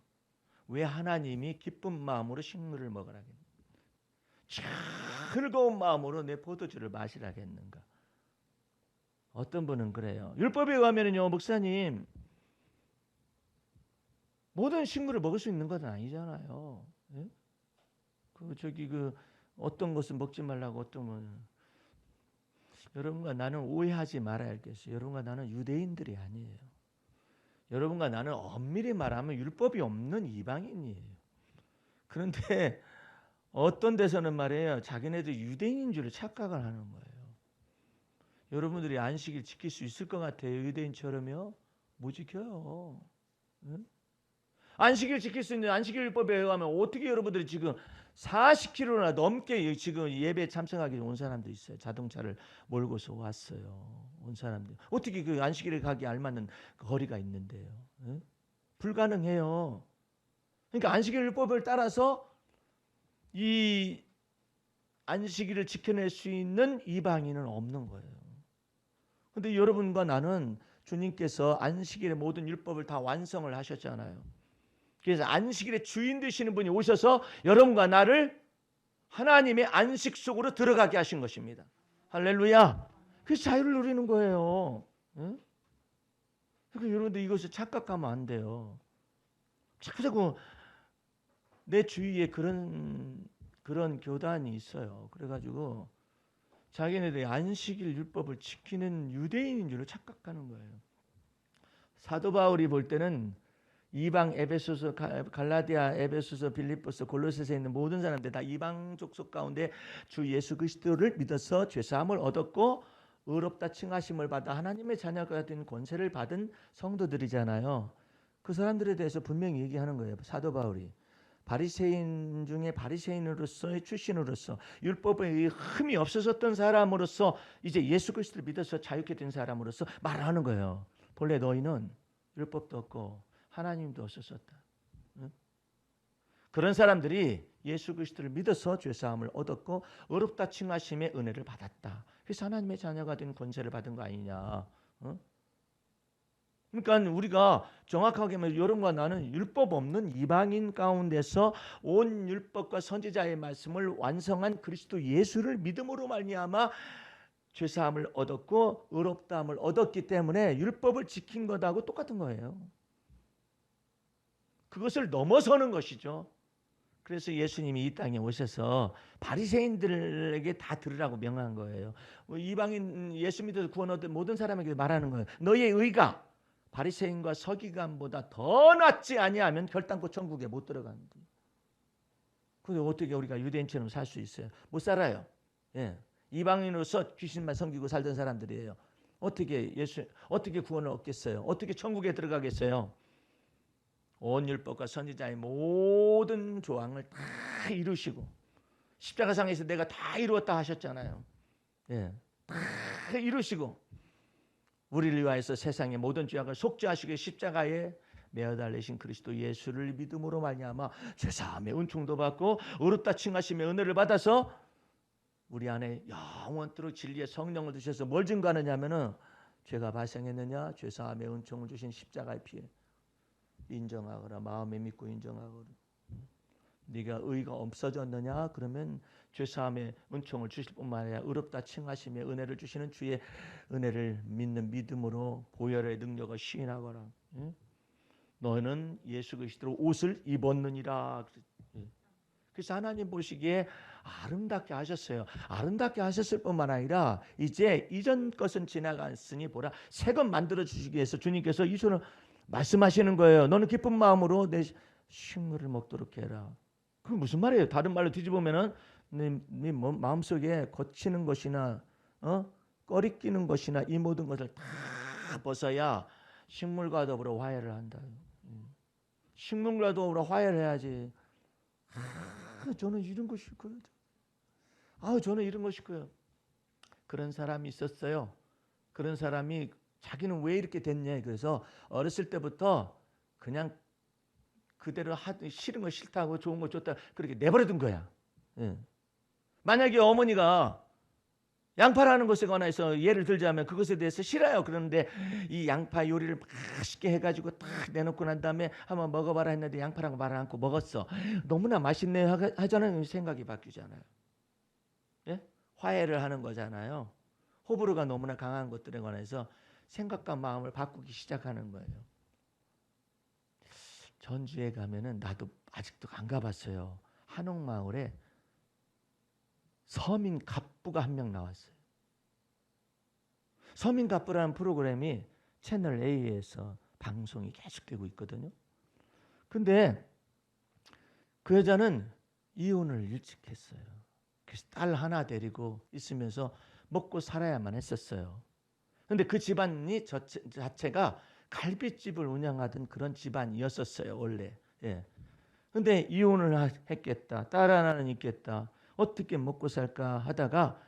왜 하나님이 기쁜 마음으로 식물을 먹으라겠는가? 즐거운 마음으로 내 포도주를 마시라겠는가? 어떤 분은 그래요. 율법에 의하면요, 목사님, 모든 식물을 먹을 수 있는 건 아니잖아요. 어떤 것은 먹지 말라고 어떤 건. 여러분과 나는 오해하지 말아야겠어요. 여러분과 나는 유대인들이 아니에요. 여러분과 나는 엄밀히 말하면 율법이 없는 이방인이에요. 그런데 어떤 데서는 말이에요, 자기네들 유대인인 줄 착각을 하는 거예요. 여러분들이 안식일 지킬 수 있을 것 같아요? 유대인처럼요? 못 지켜요. 안식일 지킬 수 있는 안식일법에 의하면 어떻게 여러분들이 지금 40km나 넘게 지금 예배 참석하기 온 사람도 있어요. 자동차를 몰고서 왔어요. 온 사람들. 어떻게 그 안식일에 가기 알맞는 거리가 있는데요. 불가능해요. 그러니까 안식일법을 따라서 이 안식일을 지켜낼 수 있는 이방인은 없는 거예요. 근데 여러분과 나는 주님께서 안식일의 모든 율법을 다 완성을 하셨잖아요. 그래서 안식일의 주인 되시는 분이 오셔서 여러분과 나를 하나님의 안식 속으로 들어가게 하신 것입니다. 할렐루야. 그래서 자유를 누리는 거예요. 그러니까 여러분들 이것을 착각하면 안 돼요. 자꾸 내 주위에 그런 교단이 있어요. 그래가지고 자기네들이 안식일 율법을 지키는 유대인인 줄로 착각하는 거예요. 사도 바울이 볼 때는 이방 에베소서, 갈라디아, 에베소서, 빌립보서, 골로새서에 있는 모든 사람들 다 이방 족속 가운데 주 예수 그리스도를 믿어서 죄 사함을 얻었고 의롭다 칭하심을 받아 하나님의 자녀가 된 권세를 받은 성도들이잖아요. 그 사람들에 대해서 분명히 얘기하는 거예요. 사도 바울이. 바리새인 중에 바리새인으로서의 출신으로서 율법에 흠이 없어졌던 사람으로서 이제 예수 그리스도를 믿어서 자유케 된 사람으로서 말하는 거예요. 본래 너희는 율법도 없고 하나님도 없었었다. 그런 사람들이 예수 그리스도를 믿어서 죄사함을 얻었고 의롭다 칭하심의 은혜를 받았다. 그래서 하나님의 자녀가 된 권세를 받은 거 아니냐. 그러니까 우리가 정확하게 말하면 여러분과 나는 율법 없는 이방인 가운데서 온 율법과 선지자의 말씀을 완성한 그리스도 예수를 믿음으로 말미암아 죄사함을 얻었고 의롭다함을 얻었기 때문에 율법을 지킨 것하고 똑같은 거예요. 그것을 넘어서는 것이죠. 그래서 예수님이 이 땅에 오셔서 바리새인들에게 다 들으라고 명한 거예요. 이방인 예수 믿어서 구원 얻은 모든 사람에게 말하는 거예요. 너희의 의가 바리새인과 서기관보다 더 낫지 아니하면 결단코 천국에 못 들어간다. 근데 어떻게 우리가 유대인처럼 살 수 있어요? 못 살아요. 이방인으로서 귀신만 섬기고 살던 사람들이에요. 어떻게 구원을 얻겠어요? 어떻게 천국에 들어가겠어요? 온 율법과 선지자의 모든 조항을 다 이루시고 십자가상에서 내가 다 이루었다 하셨잖아요. 다 이루시고 우리를 위하여서 세상의 모든 죄악을 속죄하시고 십자가에 매어 달리신 그리스도 예수를 믿음으로 말미암아 죄사함의 은총도 받고 의롭다 칭하심의 은혜를 받아서 우리 안에 영원토록 진리의 성령을 주셔서 뭘 증거하느냐면은 죄가 발생했느냐 죄사함의 은총을 주신 십자가의 피에 인정하거나 마음에 믿고 인정하거나 네가 의가 없어졌느냐? 그러면 죄사함의 은총을 주실 뿐만 아니라 의롭다 칭하심의 은혜를 주시는 주의 은혜를 믿는 믿음으로 보혈의 능력을 시인하거라. 응? 너는 예수 그리스도로 옷을 입었느니라. 그래서 하나님 보시기에 아름답게 하셨어요. 아름답게 하셨을 뿐만 아니라 이제 이전 것은 지나갔으니 보라 새 것 만들어 주시기 위해서 주님께서 이 손을 말씀하시는 거예요. 너는 기쁜 마음으로 내 식물을 먹도록 해라. 그게 무슨 말이에요? 다른 말로 뒤집으면은 네 마음속에 거치는 것이나 꺼리끼는 것이나 이 모든 것을 다 벗어야 식물과 더불어 화해를 한다. 식물과 더불어 화해를 해야지. 저는 이런 거 싫고요. 저는 이런 거 싫고요. 그런 사람이 있었어요. 그런 사람이 자기는 왜 이렇게 됐냐. 그래서 어렸을 때부터 그냥 그대로 하기 싫은 거 싫다고 좋은 거 좋다 그렇게 내버려둔 거야. 예. 만약에 어머니가 양파라는 것에 관해서 예를 들자면 그것에 대해서 싫어요. 그런데 이 양파 요리를 맛있게 해가지고 딱 내놓고 난 다음에 한번 먹어봐라 했는데 양파라고 말을 않고 먹었어. 너무나 맛있네 하잖아요. 생각이 바뀌잖아요. 예? 화해를 하는 거잖아요. 호불호가 너무나 강한 것들에 관해서 생각과 마음을 바꾸기 시작하는 거예요. 전주에 가면은 나도 아직도 안 가봤어요. 한옥마을에 서민 갑부가 한 명 나왔어요. 서민 갑부라는 프로그램이 채널 A에서 방송이 계속되고 있거든요. 근데 그 여자는 이혼을 일찍 했어요. 그래서 딸 하나 데리고 있으면서 먹고 살아야만 했었어요. 근데 그 집안이 자체가 갈비집을 운영하던 그런 집안이었었어요, 원래. 예. 근데 이혼을 했겠다. 딸 하나는 있겠다. 어떻게 먹고 살까 하다가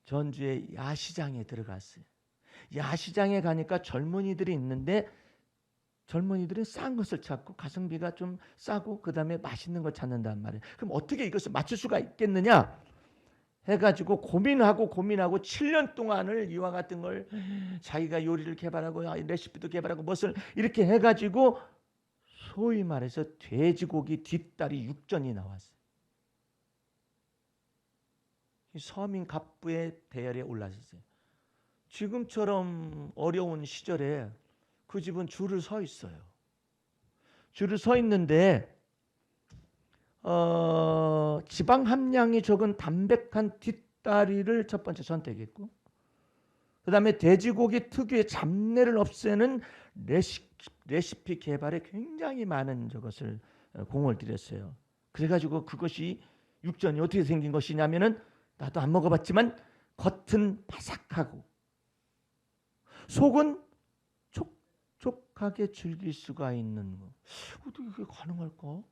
전주의 야시장에 들어갔어요. 야시장에 가니까 젊은이들이 있는데 젊은이들은 싼 것을 찾고 가성비가 좀 싸고 그다음에 맛있는 걸 찾는단 말이에요. 그럼 어떻게 이것을 맞출 수가 있겠느냐 해가지고 고민하고 7년 동안을 이와 같은 걸 자기가 요리를 개발하고 레시피도 개발하고 무엇을 이렇게 해가지고 소위 말해서 돼지고기 뒷다리 육전이 나왔어요. 서민 갑부의 대열에 올라섰어요. 지금처럼 어려운 시절에 그 집은 줄을 서 있어요. 줄을 서 있는데 지방 함량이 적은 담백한 뒷다리를 첫 번째 선택했고 그 다음에 돼지고기 특유의 잡내를 없애는 레시피 개발에 굉장히 많은 저것을 공을 들였어요. 그래가지고 그것이 육전이 어떻게 생긴 것이냐면은 나도 안 먹어봤지만 겉은 바삭하고 속은 촉촉하게 즐길 수가 있는 거. 어떻게 그게 가능할까?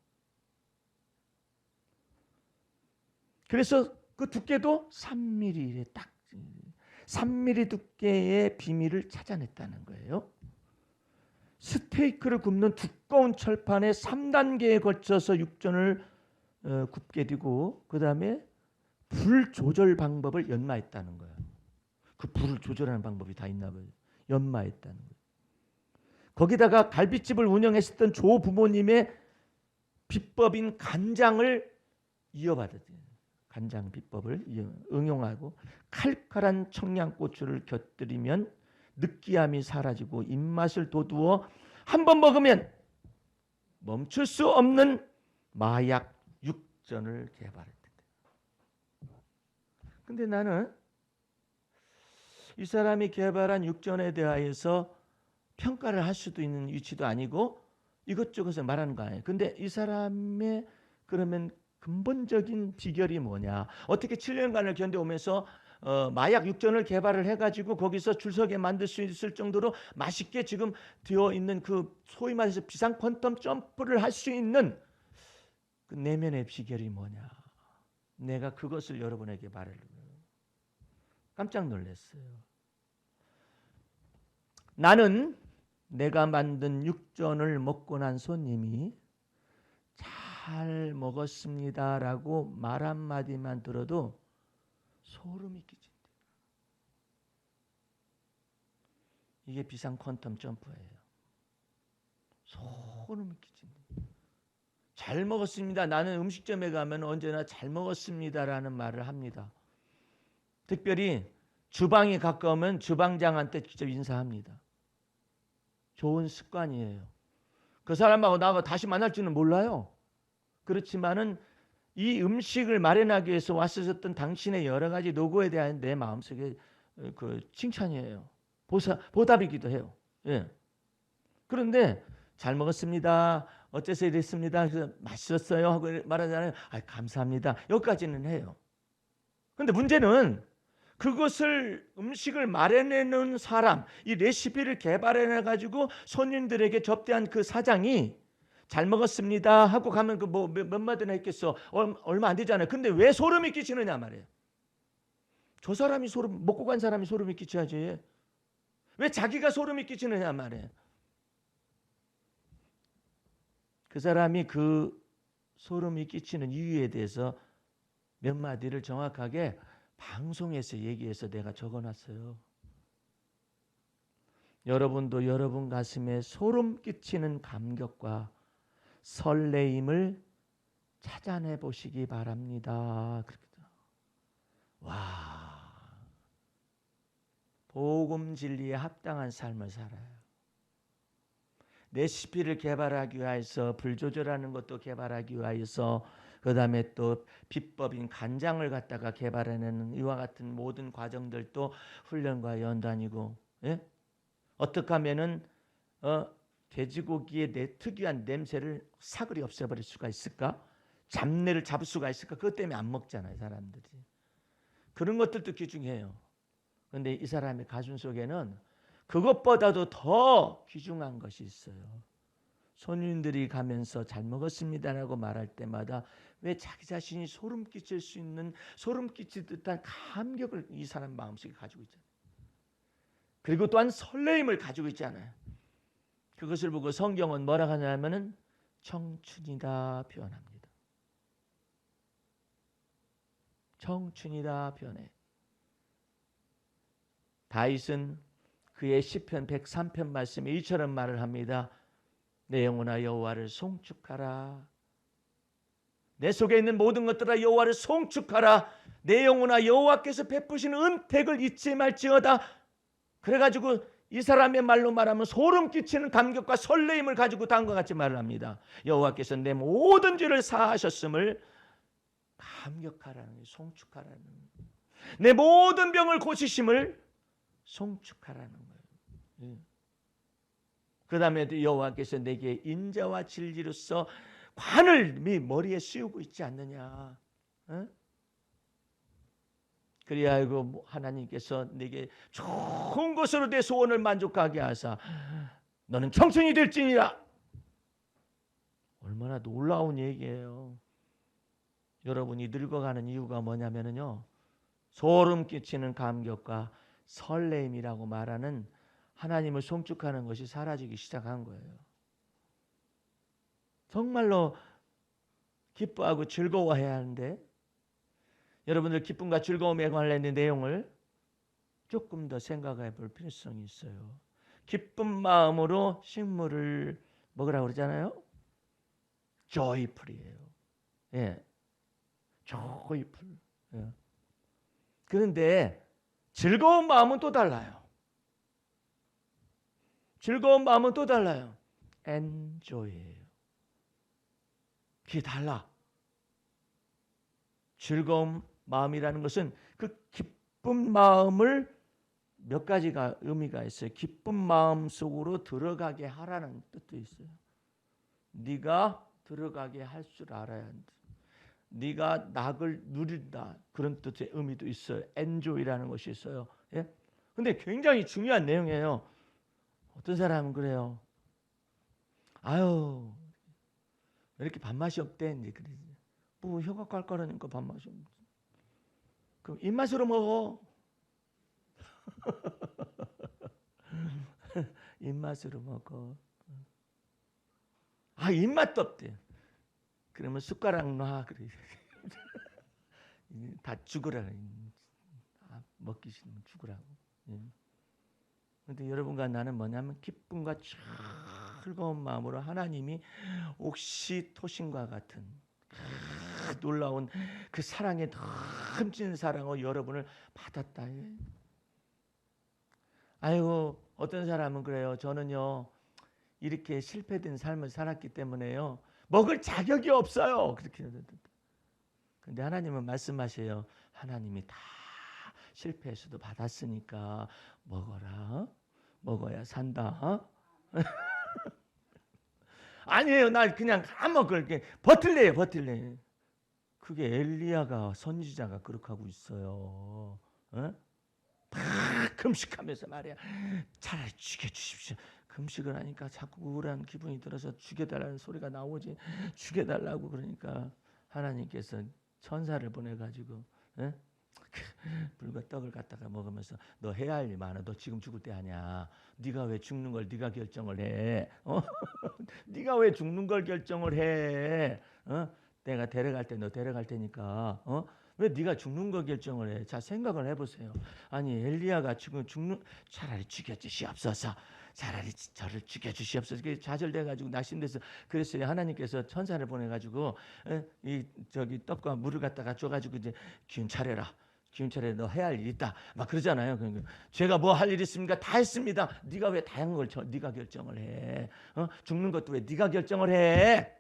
그래서 그 두께도 3mm에 딱 3mm 두께의 비밀을 찾아냈다는 거예요. 스테이크를 굽는 두꺼운 철판에 3단계에 걸쳐서 육전을 굽게 되고 그 다음에 불 조절 방법을 연마했다는 거예요. 그 불을 조절하는 방법이 다 있나 봐요. 연마했다는 거예요. 거기다가 갈비집을 운영했었던 조 부모님의 비법인 간장을 이어받았대요. 간장 비법을 응용하고 칼칼한 청양고추를 곁들이면 느끼함이 사라지고 입맛을 돋우어 한 번 먹으면 멈출 수 없는 마약 육전을 개발했다. 근데 나는 이 사람이 개발한 육전에 대하여서 평가를 할 수도 있는 위치도 아니고 이것저것을 말하는 거 아니에요. 근데 이 사람의 그러면 근본적인 비결이 뭐냐? 어떻게 7년간을 견뎌오면서 마약 육전을 개발을 해가지고 거기서 줄서게 만들 수 있을 정도로 맛있게 지금 되어 있는 그 소위 말해서 비상 퀀텀 점프를 할 수 있는 그 내면의 비결이 뭐냐? 내가 그것을 여러분에게 말하려고 깜짝 놀랐어요. 나는 내가 만든 육전을 먹고 난 손님이 잘 먹었습니다라고 말 한마디만 들어도 소름이 끼친다. 이게 비상 퀀텀 점프예요. 소름이 끼친다. 잘 먹었습니다. 나는 음식점에 가면 언제나 잘 먹었습니다라는 말을 합니다. 특별히 주방에 가까우면 주방장한테 직접 인사합니다. 좋은 습관이에요. 그 사람하고 나하고 다시 만날 줄은 몰라요. 그렇지만은 이 음식을 마련하기 위해서 왔었던 당신의 여러 가지 노고에 대한 내 마음속에 그 칭찬이에요. 보답이기도 해요. 예. 그런데 잘 먹었습니다. 어째서 이랬습니다. 그래서 맛있었어요 하고 말하잖아요. 아, 감사합니다. 여기까지는 해요. 그런데 문제는 그것을 음식을 마련해 놓은 사람, 이 레시피를 개발해 가지고 손님들에게 접대한 그 사장이 잘 먹었습니다 하고 가면 그 뭐 몇 마디나 했겠어. 얼마 안 되잖아요. 근데 왜 소름이 끼치느냐 말이에요. 저 사람이 소름, 먹고 간 사람이 소름이 끼쳐야지. 왜 자기가 소름이 끼치느냐 말이에요. 그 사람이 그 소름이 끼치는 이유에 대해서 몇 마디를 정확하게 방송에서 얘기해서 내가 적어놨어요. 여러분도 여러분 가슴에 소름 끼치는 감격과 설레임을 찾아내 보시기 바랍니다. 와, 복음 진리에 합당한 삶을 살아요. 레시피를 개발하기 위해서 불조절하는 것도 개발하기 위해서 그 다음에 또 비법인 간장을 갖다가 개발해내는 이와 같은 모든 과정들도 훈련과 연단이고, 예? 어떻게 하면은 돼지고기의 내 특유한 냄새를 사그리 없애버릴 수가 있을까? 잡내를 잡을 수가 있을까? 그것 때문에 안 먹잖아요, 사람들이. 그런 것들도 귀중해요. 그런데 이 사람의 가슴 속에는 그것보다도 더 귀중한 것이 있어요. 손님들이 가면서 잘 먹었습니다라고 말할 때마다 왜 자기 자신이 소름 끼칠 수 있는 소름 끼칠 듯한 감격을 이 사람 마음속에 가지고 있잖아요. 그리고 또한 설레임을 가지고 있잖아요. 그것을 보고 성경은 뭐라 하냐면은 청춘이다 표현합니다. 청춘이다 표현해. 다윗은 그의 시편 103편 말씀에 이처럼 말을 합니다. 내 영혼아 여호와를 송축하라. 내 속에 있는 모든 것들아 여호와를 송축하라. 내 영혼아 여호와께서 베푸시는 은택을 잊지 말지어다. 그래가지고 이 사람의 말로 말하면 소름 끼치는 감격과 설레임을 가지고 다음과 같이 말을 합니다. 여호와께서 내 모든 죄를 사하셨음을 감격하라는, 송축하라는, 내 모든 병을 고치심을 송축하라는 거예요. 그 다음에 여호와께서 내게 인자와 진리로서 관을 머리에 씌우고 있지 않느냐. 그리하여 하나님께서 내게 좋은 것으로 내 소원을 만족하게 하사 너는 청춘이 될지니라. 얼마나 놀라운 얘기예요. 여러분이 늙어가는 이유가 뭐냐면요, 소름 끼치는 감격과 설레임이라고 말하는 하나님을 송축하는 것이 사라지기 시작한 거예요. 정말로 기뻐하고 즐거워해야 하는데 여러분들 기쁨과 즐거움에 관련된 내용을 조금 더 생각해 볼 필요성이 있어요. 기쁜 마음으로 식물을 먹으라고 그러잖아요. joyful이에요. 예, joyful. 예. 그런데 즐거운 마음은 또 달라요. 즐거운 마음은 또 달라요. enjoy예요. 그게 달라. 즐거운 마음이라는 것은 그 기쁜 마음을 몇 가지가 의미가 있어요. 기쁜 마음 속으로 들어가게 하라는 뜻도 있어요. 네가 들어가게 할 줄 알아야 한다. 네가 낙을 누린다. 그런 뜻의 의미도 있어요. enjoy라는 것이 있어요. 예? 근데 굉장히 중요한 내용이에요. 어떤 사람은 그래요. 아유, 왜 이렇게 밥맛이 없대? 이제 그러지. 뭐 혀가 깔깔하니까 밥맛이 없지. 그럼 입맛으로 먹어. 입맛으로 먹어. 아, 입맛도 없대. 그러면 숟가락 놔. 그래. 다 죽으라. 아, 먹기 싫으면 죽으라고. 그런데 여러분과 나는 뭐냐면 기쁨과 즐거운 마음으로 하나님이 옥시토신과 같은 놀라운 그 사랑의 넘치는 사랑으로 여러분을 받았다. 아이고 어떤 사람은 그래요. 저는요 이렇게 실패된 삶을 살았기 때문에요 먹을 자격이 없어요. 그렇게. 근데 하나님은 말씀하셔요. 하나님이 다 실패에서도 받았으니까 먹어라. 먹어야 산다. 아니에요. 나 그냥 한번 그렇게 버틸래요. 버틸래. 그게 엘리야가 선지자가 그렇게 하고 있어요. 어? 막 금식하면서 말이야. 차라리 죽여주십시오. 금식을 하니까 자꾸 우울한 기분이 들어서 죽여달라는 소리가 나오지. 죽여달라고 그러니까 하나님께서 천사를 보내가지고 불과 떡을 갖다가 먹으면서 너 해야 할 일 많아. 너 지금 죽을 때 아니야. 네가 왜 죽는 걸 네가 결정을 해? 네가 왜 죽는 걸 결정을 해? 내가 데려갈 때 너 데려갈 테니까. 왜 네가 죽는 거 결정을 해? 자 생각을 해보세요. 아니 엘리야가 지금 차라리 죽여주시옵소서. 차라리 저를 죽여주시옵소서. 좌절돼가지고 낙심돼서 그랬어요. 하나님께서 천사를 보내가지고 이 저기 떡과 물을 갖다가 줘가지고 이제 기운 차려라. 기운 차려 너 해야 할 일 있다. 막 그러잖아요. 그러니까 제가 뭐 할 일 있습니까? 다 했습니다. 네가 왜 다양한 걸 네가 결정을 해? 죽는 것도 왜 네가 결정을 해?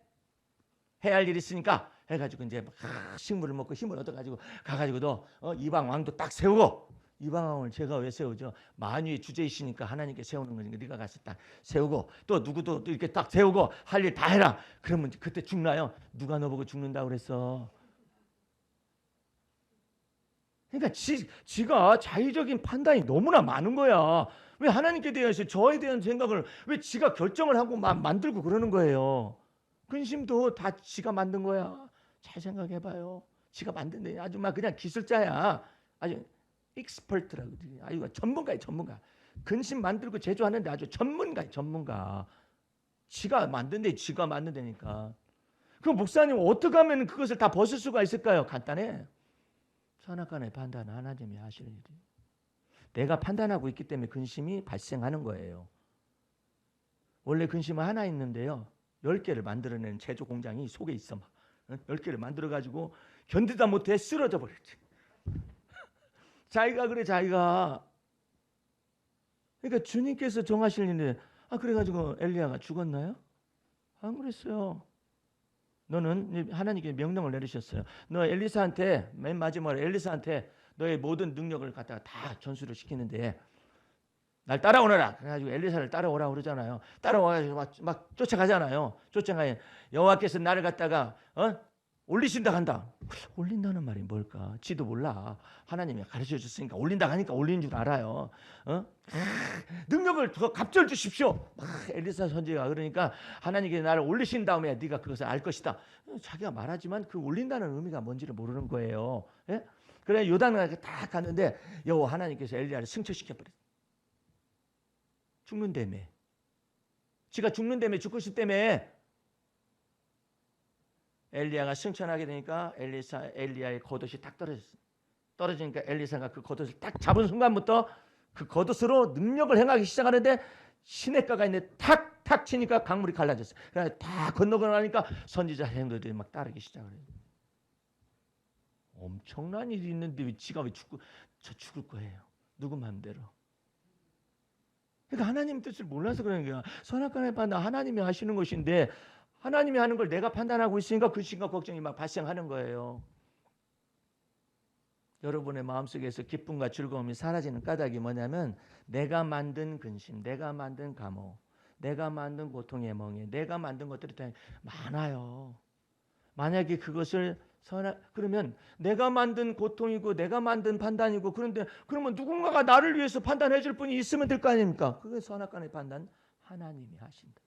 해야 할 일 있으니까 해가지고 이제 막 식물을 먹고 힘을 얻어가지고 가가지고도 이방 왕도 딱 세우고 이방 왕을 제가 왜 세우죠? 만유의 주제이시니까 하나님께 세우는 거니까 네가 가서 딱 세우고 또 누구도 또 이렇게 딱 세우고 할 일 다 해라. 그러면 그때 죽나요? 누가 너 보고 죽는다고 그랬어? 그러니까 지가 자의적인 판단이 너무나 많은 거야. 왜 하나님께 대해서 저에 대한 생각을 왜 지가 결정을 하고 만들고 그러는 거예요. 근심도 다 지가 만든 거야. 잘 생각해봐요. 지가 만든 아주 막 그냥 기술자야. 아주 익스퍼트라고 아주 전문가야 전문가. 근심 만들고 제조하는데 아주 전문가야 전문가. 지가 만든데 지가 만든다니까. 그 목사님 어떻게 하면 그것을 다 벗을 수가 있을까요? 간단해. 선악간의 판단은 하나님이 하실 일이에요. 내가 판단하고 있기 때문에 근심이 발생하는 거예요. 원래 근심은 하나 있는데요. 10개를 만들어내는 제조 공장이 속에 있어. 10개를 만들어가지고 견디다 못해 쓰러져 버렸지. 자기가 그래 자기가. 그러니까 주님께서 정하실 일인데 그래가지고 엘리야가 죽었나요? 안 그랬어요. 너는 하나님께 명령을 내리셨어요. 너 엘리사한테 맨 마지막에 엘리사한테 너의 모든 능력을 갖다가 다 전수를 시키는데 날 따라오너라. 그래가지고 엘리사를 따라오라 그러잖아요. 따라와가지고 막 쫓아가잖아요. 쫓아가요. 여호와께서 나를 갖다가 올리신다 한다. 올린다는 말이 뭘까? 지도 몰라. 하나님이 가르쳐 줬으니까 올린다 하니까 올리는 줄 알아요. 능력을 더 갑절 주십시오. 엘리사 선지가 그러니까 하나님께서 나를 올리신 다음에 네가 그것을 알 것이다. 자기가 말하지만 그 올린다는 의미가 뭔지를 모르는 거예요. 예? 그래 요단강에 딱 갔는데 여호와 하나님께서 엘리야를 승천시켜 버렸어. 죽는다며. 지가 죽는다며 죽고 싶다며. 엘리야가 승천하게 되니까 엘리야의 겉옷이 딱 떨어졌어. 떨어지니까 엘리사가 그 겉옷을 딱 잡은 순간부터 그 겉옷으로 능력을 행하기 시작하는데 시냇가가 있는데 탁탁 치니까 강물이 갈라졌어. 그래서 다 건너고 나니까 선지자 행도들이 막 따르기 시작을 해요. 엄청난 일이 있는데 왜 지가 왜 죽을 거예요. 누구 마음대로. 그러니까 하나님 뜻을 몰라서 그러는 거야. 선악간의 판단 하나님이 하시는 것인데 하나님이 하는 걸 내가 판단하고 있으니까 그 심각 걱정이 막 발생하는 거예요. 여러분의 마음속에서 기쁨과 즐거움이 사라지는 까닭이 뭐냐면 내가 만든 근심, 내가 만든 감호, 내가 만든 고통의 멍에, 내가 만든 것들이 다 많아요. 만약에 그것을 그러면 내가 만든 고통이고 내가 만든 판단이고 그런데 그러면 누군가가 나를 위해서 판단해 줄 분이 있으면 될 거 아닙니까? 그게 선악간의 판단 하나님이 하신다.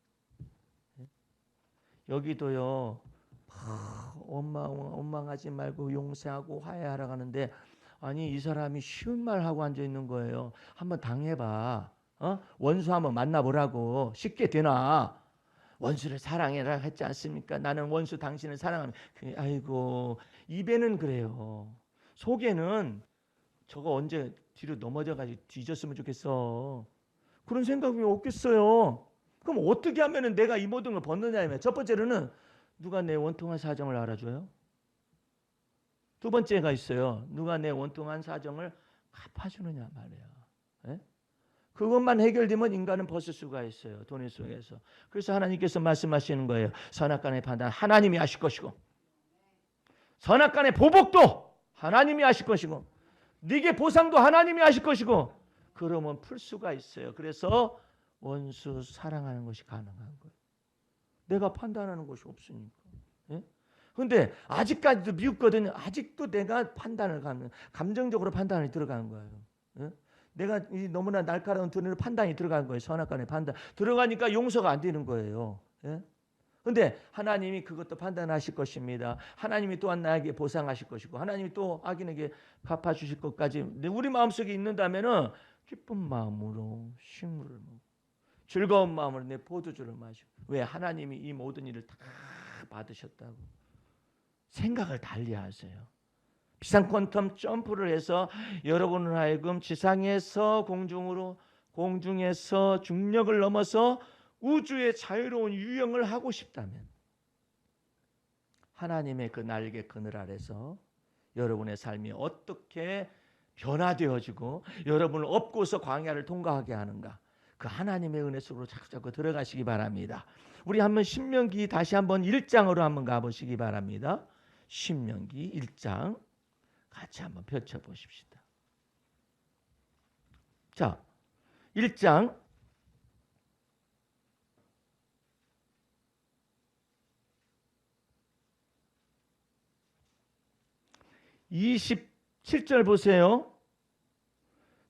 여기도요. 원망하지 말고 용서하고 화해하라 하는데 아니 이 사람이 쉬운 말 하고 앉아 있는 거예요. 한번 당해봐. 원수 한번 만나보라고. 쉽게 되나? 원수를 사랑해라 했지 않습니까? 나는 원수 당신을 사랑하면 아이고 입에는 그래요. 속에는 저거 언제 뒤로 넘어져가지고 뒤졌으면 좋겠어. 그런 생각이 없겠어요. 그럼 어떻게 하면은 내가 이 모든 걸 벗느냐면, 첫 번째로는 누가 내 원통한 사정을 알아줘요? 두 번째가 있어요. 누가 내 원통한 사정을 갚아주느냐 말이야. 예? 그것만 해결되면 인간은 벗을 수가 있어요. 돈의 속에서. 그래서 하나님께서 말씀하시는 거예요. 선악간의 판단 하나님이 하실 것이고, 선악간의 보복도 하나님이 하실 것이고, 네게 보상도 하나님이 하실 것이고, 그러면 풀 수가 있어요. 그래서 원수 사랑하는 것이 가능한 거예요. 내가 판단하는 것이 없으니까. 예? 근데 아직까지도 미웠거든요. 아직도 내가 판단을 하는, 감정적으로 판단이 들어가는 거예요. 예? 내가 너무나 날카로운 눈으로 판단이 들어가는 거예요. 선악간의 판단 들어가니까 용서가 안 되는 거예요. 예? 근데 하나님이 그것도 판단하실 것입니다. 하나님이 또한 나에게 보상하실 것이고, 하나님이 또 악인에게 갚아주실 것까지 우리 마음속에 있는다면은 기쁜 마음으로 식물을 먹고 즐거운 마음으로 내 포도주를 마시고. 왜? 하나님이 이 모든 일을 다 받으셨다고 생각을 달리하세요. 비상 퀀텀 점프를 해서 여러분을 하여금 지상에서 공중으로, 공중에서 중력을 넘어서 우주의 자유로운 유영을 하고 싶다면 하나님의 그 날개 그늘 아래서 여러분의 삶이 어떻게 변화되어지고 여러분을 업고서 광야를 통과하게 하는가, 그 하나님의 은혜 속으로 자꾸자꾸 들어가시기 바랍니다. 우리 한번 신명기 다시 한번 1장으로 한번 가보시기 바랍니다. 신명기 1장 같이 한번 펼쳐보십시다. 자, 1장 27절 보세요.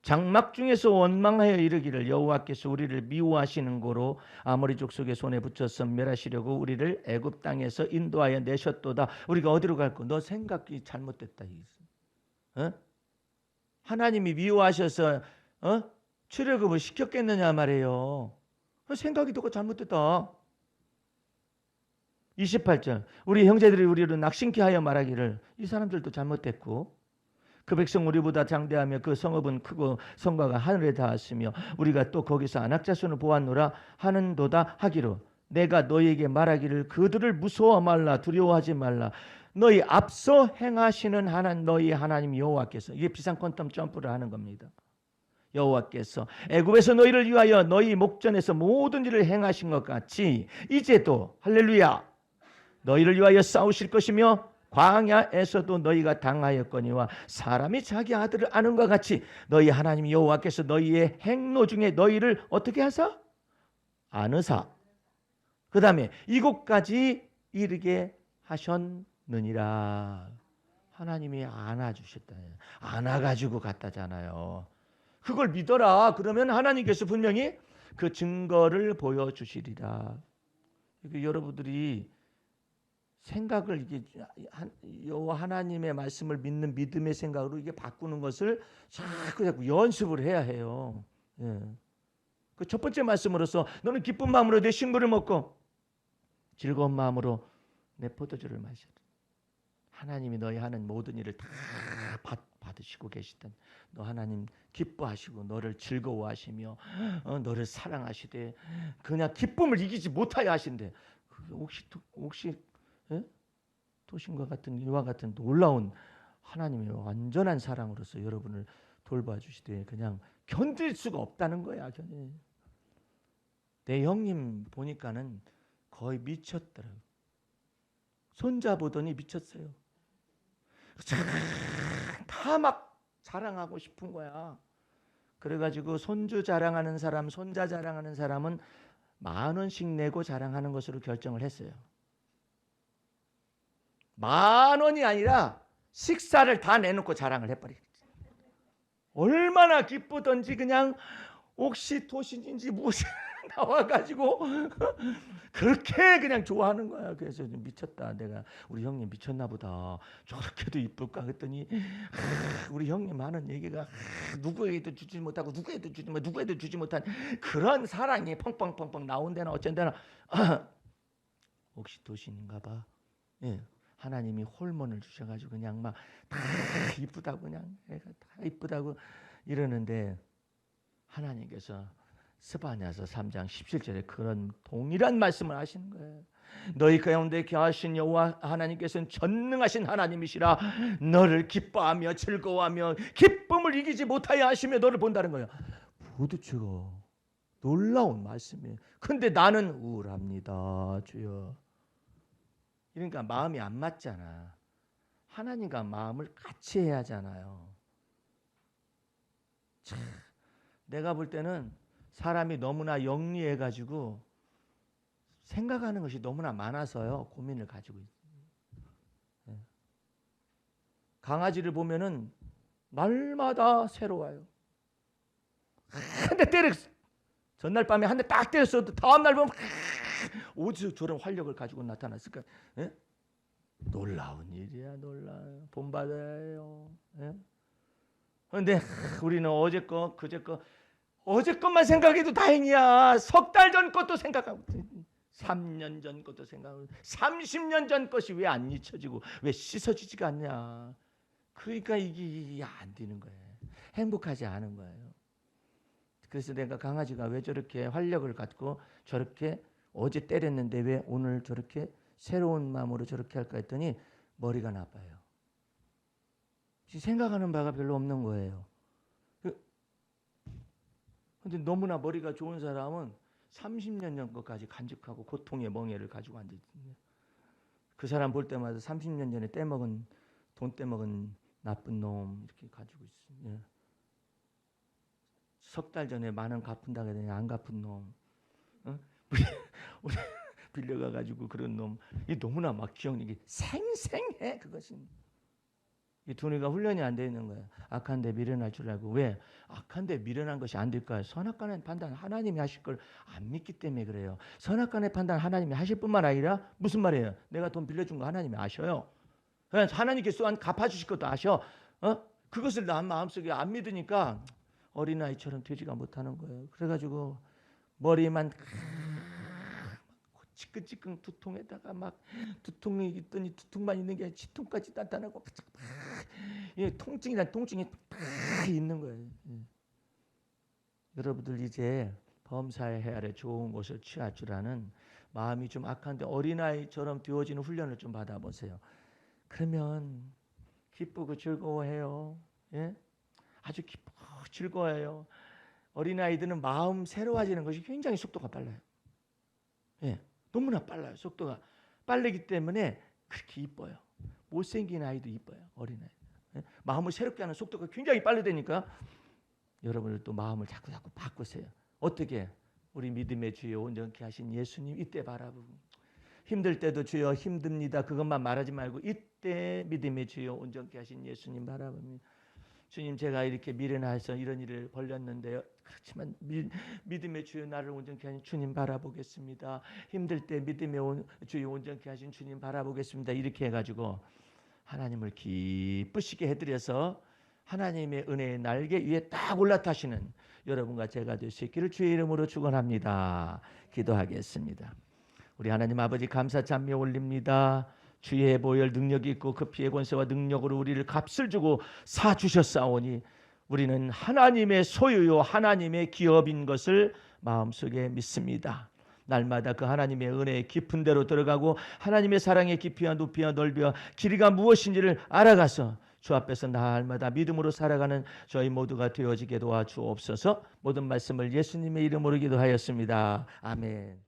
장막 중에서 원망하여 이르기를 여호와께서 우리를 미워하시는 고로 아모리 족속의 손에 붙여서 멸하시려고 우리를 애굽 땅에서 인도하여 내셨도다. 우리가 어디로 갈까? 너 생각이 잘못됐다. 어? 하나님이 미워하셔서 출애굽을 시켰겠느냐 말이에요. 생각이 더 잘못됐다. 28절 우리 형제들이 우리를 낙심케 하여 말하기를 이 사람들도 잘못됐고 그 백성 우리보다 장대하며 그 성읍은 크고 성과가 하늘에 닿았으며 우리가 또 거기서 안악자손을 보았노라 하는도다 하기로 내가 너희에게 말하기를 그들을 무서워 말라 두려워하지 말라 너희 앞서 행하시는 하나님 너희 하나님 여호와께서, 이게 비상 퀀텀 점프를 하는 겁니다. 여호와께서 애굽에서 너희를 위하여 너희 목전에서 모든 일을 행하신 것 같이 이제도 할렐루야 너희를 위하여 싸우실 것이며 광야에서도 너희가 당하였거니와 사람이 자기 아들을 아는 것 같이 너희 하나님 여호와께서 너희의 행로 중에 너희를 어떻게 하사? 아느사. 그 다음에 이곳까지 이르게 하셨느니라. 하나님이 안아주셨다. 안아가지고 갔다잖아요. 그걸 믿어라. 그러면 하나님께서 분명히 그 증거를 보여주시리라. 여러분들이 생각을 이게 여호와 하나님의 말씀을 믿는 믿음의 생각으로 이게 바꾸는 것을 자꾸 연습을 해야 해요. 예. 그 첫 번째 말씀으로서 너는 기쁜 마음으로 내 식물을 먹고 즐거운 마음으로 내 포도주를 마시라. 하나님이 너희 하는 모든 일을 다 받으시고 계시던 너 하나님 기뻐하시고 너를 즐거워하시며 너를 사랑하시되 그냥 기쁨을 이기지 못하여 하신대. 혹시 도신과 같은 이와 같은 놀라운 하나님의 완전한 사랑으로서 여러분을 돌봐주시되 그냥 견딜 수가 없다는 거야. 내 형님 보니까는 거의 미쳤더라고. 손자 보더니 미쳤어요. 다 막 자랑하고 싶은 거야. 그래가지고 손주 자랑하는 사람, 손자 자랑하는 사람은 10,000원씩 내고 자랑하는 것으로 결정을 했어요. 10,000원이 아니라 식사를 다 내놓고 자랑을 해버리겠지. 얼마나 기쁘던지 그냥 옥시토신인지 무엇이 나와가지고 그렇게 그냥 좋아하는 거야. 그래서 미쳤다. 내가 우리 형님 미쳤나 보다. 저렇게도 이쁠까 했더니 우리 형님 하는 얘기가 누구에게도 주지 못하고 누구에게도 주지 못한 그런 사랑이 펑펑펑펑 나온다나 어쩐다나 옥시토신인가 봐. 예. 하나님이 호르몬을 주셔가지고 그냥 막 다 이쁘다고 그냥 애가 다 이쁘다고 이러는데 하나님께서 스바냐서 3장 17절에 그런 동일한 말씀을 하시는 거예요. 너희 가운데 거하신 여호와 하나님께서는 전능하신 하나님이시라. 너를 기뻐하며 즐거워하며 기쁨을 이기지 못하여 하시며 너를 본다는 거예요. 도대체가 놀라운 말씀이에요. 근데 나는 우울합니다, 주여. 그러니까 마음이 안 맞잖아. 하나님과 마음을 같이 해야 하잖아요. 참, 내가 볼 때는 사람이 너무나 영리해가지고 생각하는 것이 너무나 많아서요, 고민을 가지고 있어요. 강아지를 보면은 날마다 새로워요. 한 대 때려, 전날 밤에 한 대 딱 때렸어도 다음 날 보면 어디서 저런 활력을 가지고 나타났을까? 예? 놀라운 일이야, 놀라요. 본받아요. 예? 그런데 우리는 어제 거, 그제 거, 어제 것만 생각해도 다행이야. 석 달 전 것도 생각하고, 3년 전 것도 생각하고, 30년 전 것이 왜 안 잊혀지고, 왜 씻어지지가 않냐. 그러니까 이게 안 되는 거예요. 행복하지 않은 거예요. 그래서 내가 강아지가 왜 저렇게 활력을 갖고 저렇게 어제 때렸는데 왜 오늘 저렇게 새로운 마음으로 저렇게 할까 했더니 머리가 나빠요. 생각하는 바가 별로 없는 거예요. 근데 너무나 머리가 좋은 사람은 30년 전 것까지 간직하고 고통의 멍에를 가지고 앉아있습니다. 그 사람 볼 때마다 30년 전에 돈 떼먹은 나쁜 놈 이렇게 가지고 있어요. 석 달 전에 만원 갚은다고 했더니 안 갚은 놈, 우리 빌려가 가지고 그런 놈, 이 너무나 막 기억력이 생생해. 그것이 이 두뇌가 훈련이 안 되어 있는 거예요. 악한 데 미련할 줄 알고. 왜? 악한 데 미련한 것이 안 될까요? 선악간의 판단 하나님이 하실 걸 안 믿기 때문에 그래요. 선악간의 판단 하나님이 하실 뿐만 아니라 무슨 말이에요? 내가 돈 빌려준 거 하나님이 아셔요. 하나님께서 갚아주실 것도 아셔. 그것을 난 마음속에 안 믿으니까 어린아이처럼 되지가 못하는 거예요. 그래가지고 머리만 지끈지끈 두통에다가 막 두통이 있더니 두통만 있는 게 아니라 치통까지 나타나고 통증이란 통증이 막 있는 거예요. 여러분들 이제 범사의 해아래 좋은 곳을 취할 줄 아는 마음이 좀 악한데 어린아이처럼 되어지는 훈련을 좀 받아보세요. 그러면 기쁘고 즐거워해요. 예? 아주 기쁘고 즐거워해요. 어린아이들은 마음 새로워지는 것이 굉장히 속도가 빨라요. 예, 너무나 빨라요. 속도가 빠르기 때문에 그렇게 이뻐요. 못생긴 아이도 이뻐요. 어린아이. 예? 마음을 새롭게 하는 속도가 굉장히 빠르다니까 여러분들 또 마음을 자꾸 바꾸세요. 어떻게? 우리 믿음의 주여 온전케 하신 예수님 이때 바라보고 힘들 때도 주여 힘듭니다. 그것만 말하지 말고 이때 믿음의 주여 온전케 하신 예수님 바라봅니다. 주님 제가 이렇게 미련해서 이런 일을 벌렸는데요. 그렇지만 믿음의 주여 나를 온전케 하신 주님 바라보겠습니다. 힘들 때 믿음의 주여 온전케 하신 주님 바라보겠습니다. 이렇게 해가지고 하나님을 기쁘시게 해드려서 하나님의 은혜의 날개 위에 딱 올라타시는 여러분과 제가 될 수 있기를 주의 이름으로 축원합니다. 기도하겠습니다. 우리 하나님 아버지 감사 찬미 올립니다. 주의 보혈 능력이 있고 그 피의 권세와 능력으로 우리를 값을 주고 사주셨사오니 우리는 하나님의 소유요 하나님의 기업인 것을 마음속에 믿습니다. 날마다 그 하나님의 은혜의 깊은 데로 들어가고 하나님의 사랑의 깊이와 높이와 넓이와 길이가 무엇인지를 알아가서 주 앞에서 날마다 믿음으로 살아가는 저희 모두가 되어지게 도와주옵소서. 모든 말씀을 예수님의 이름으로 기도하였습니다. 아멘.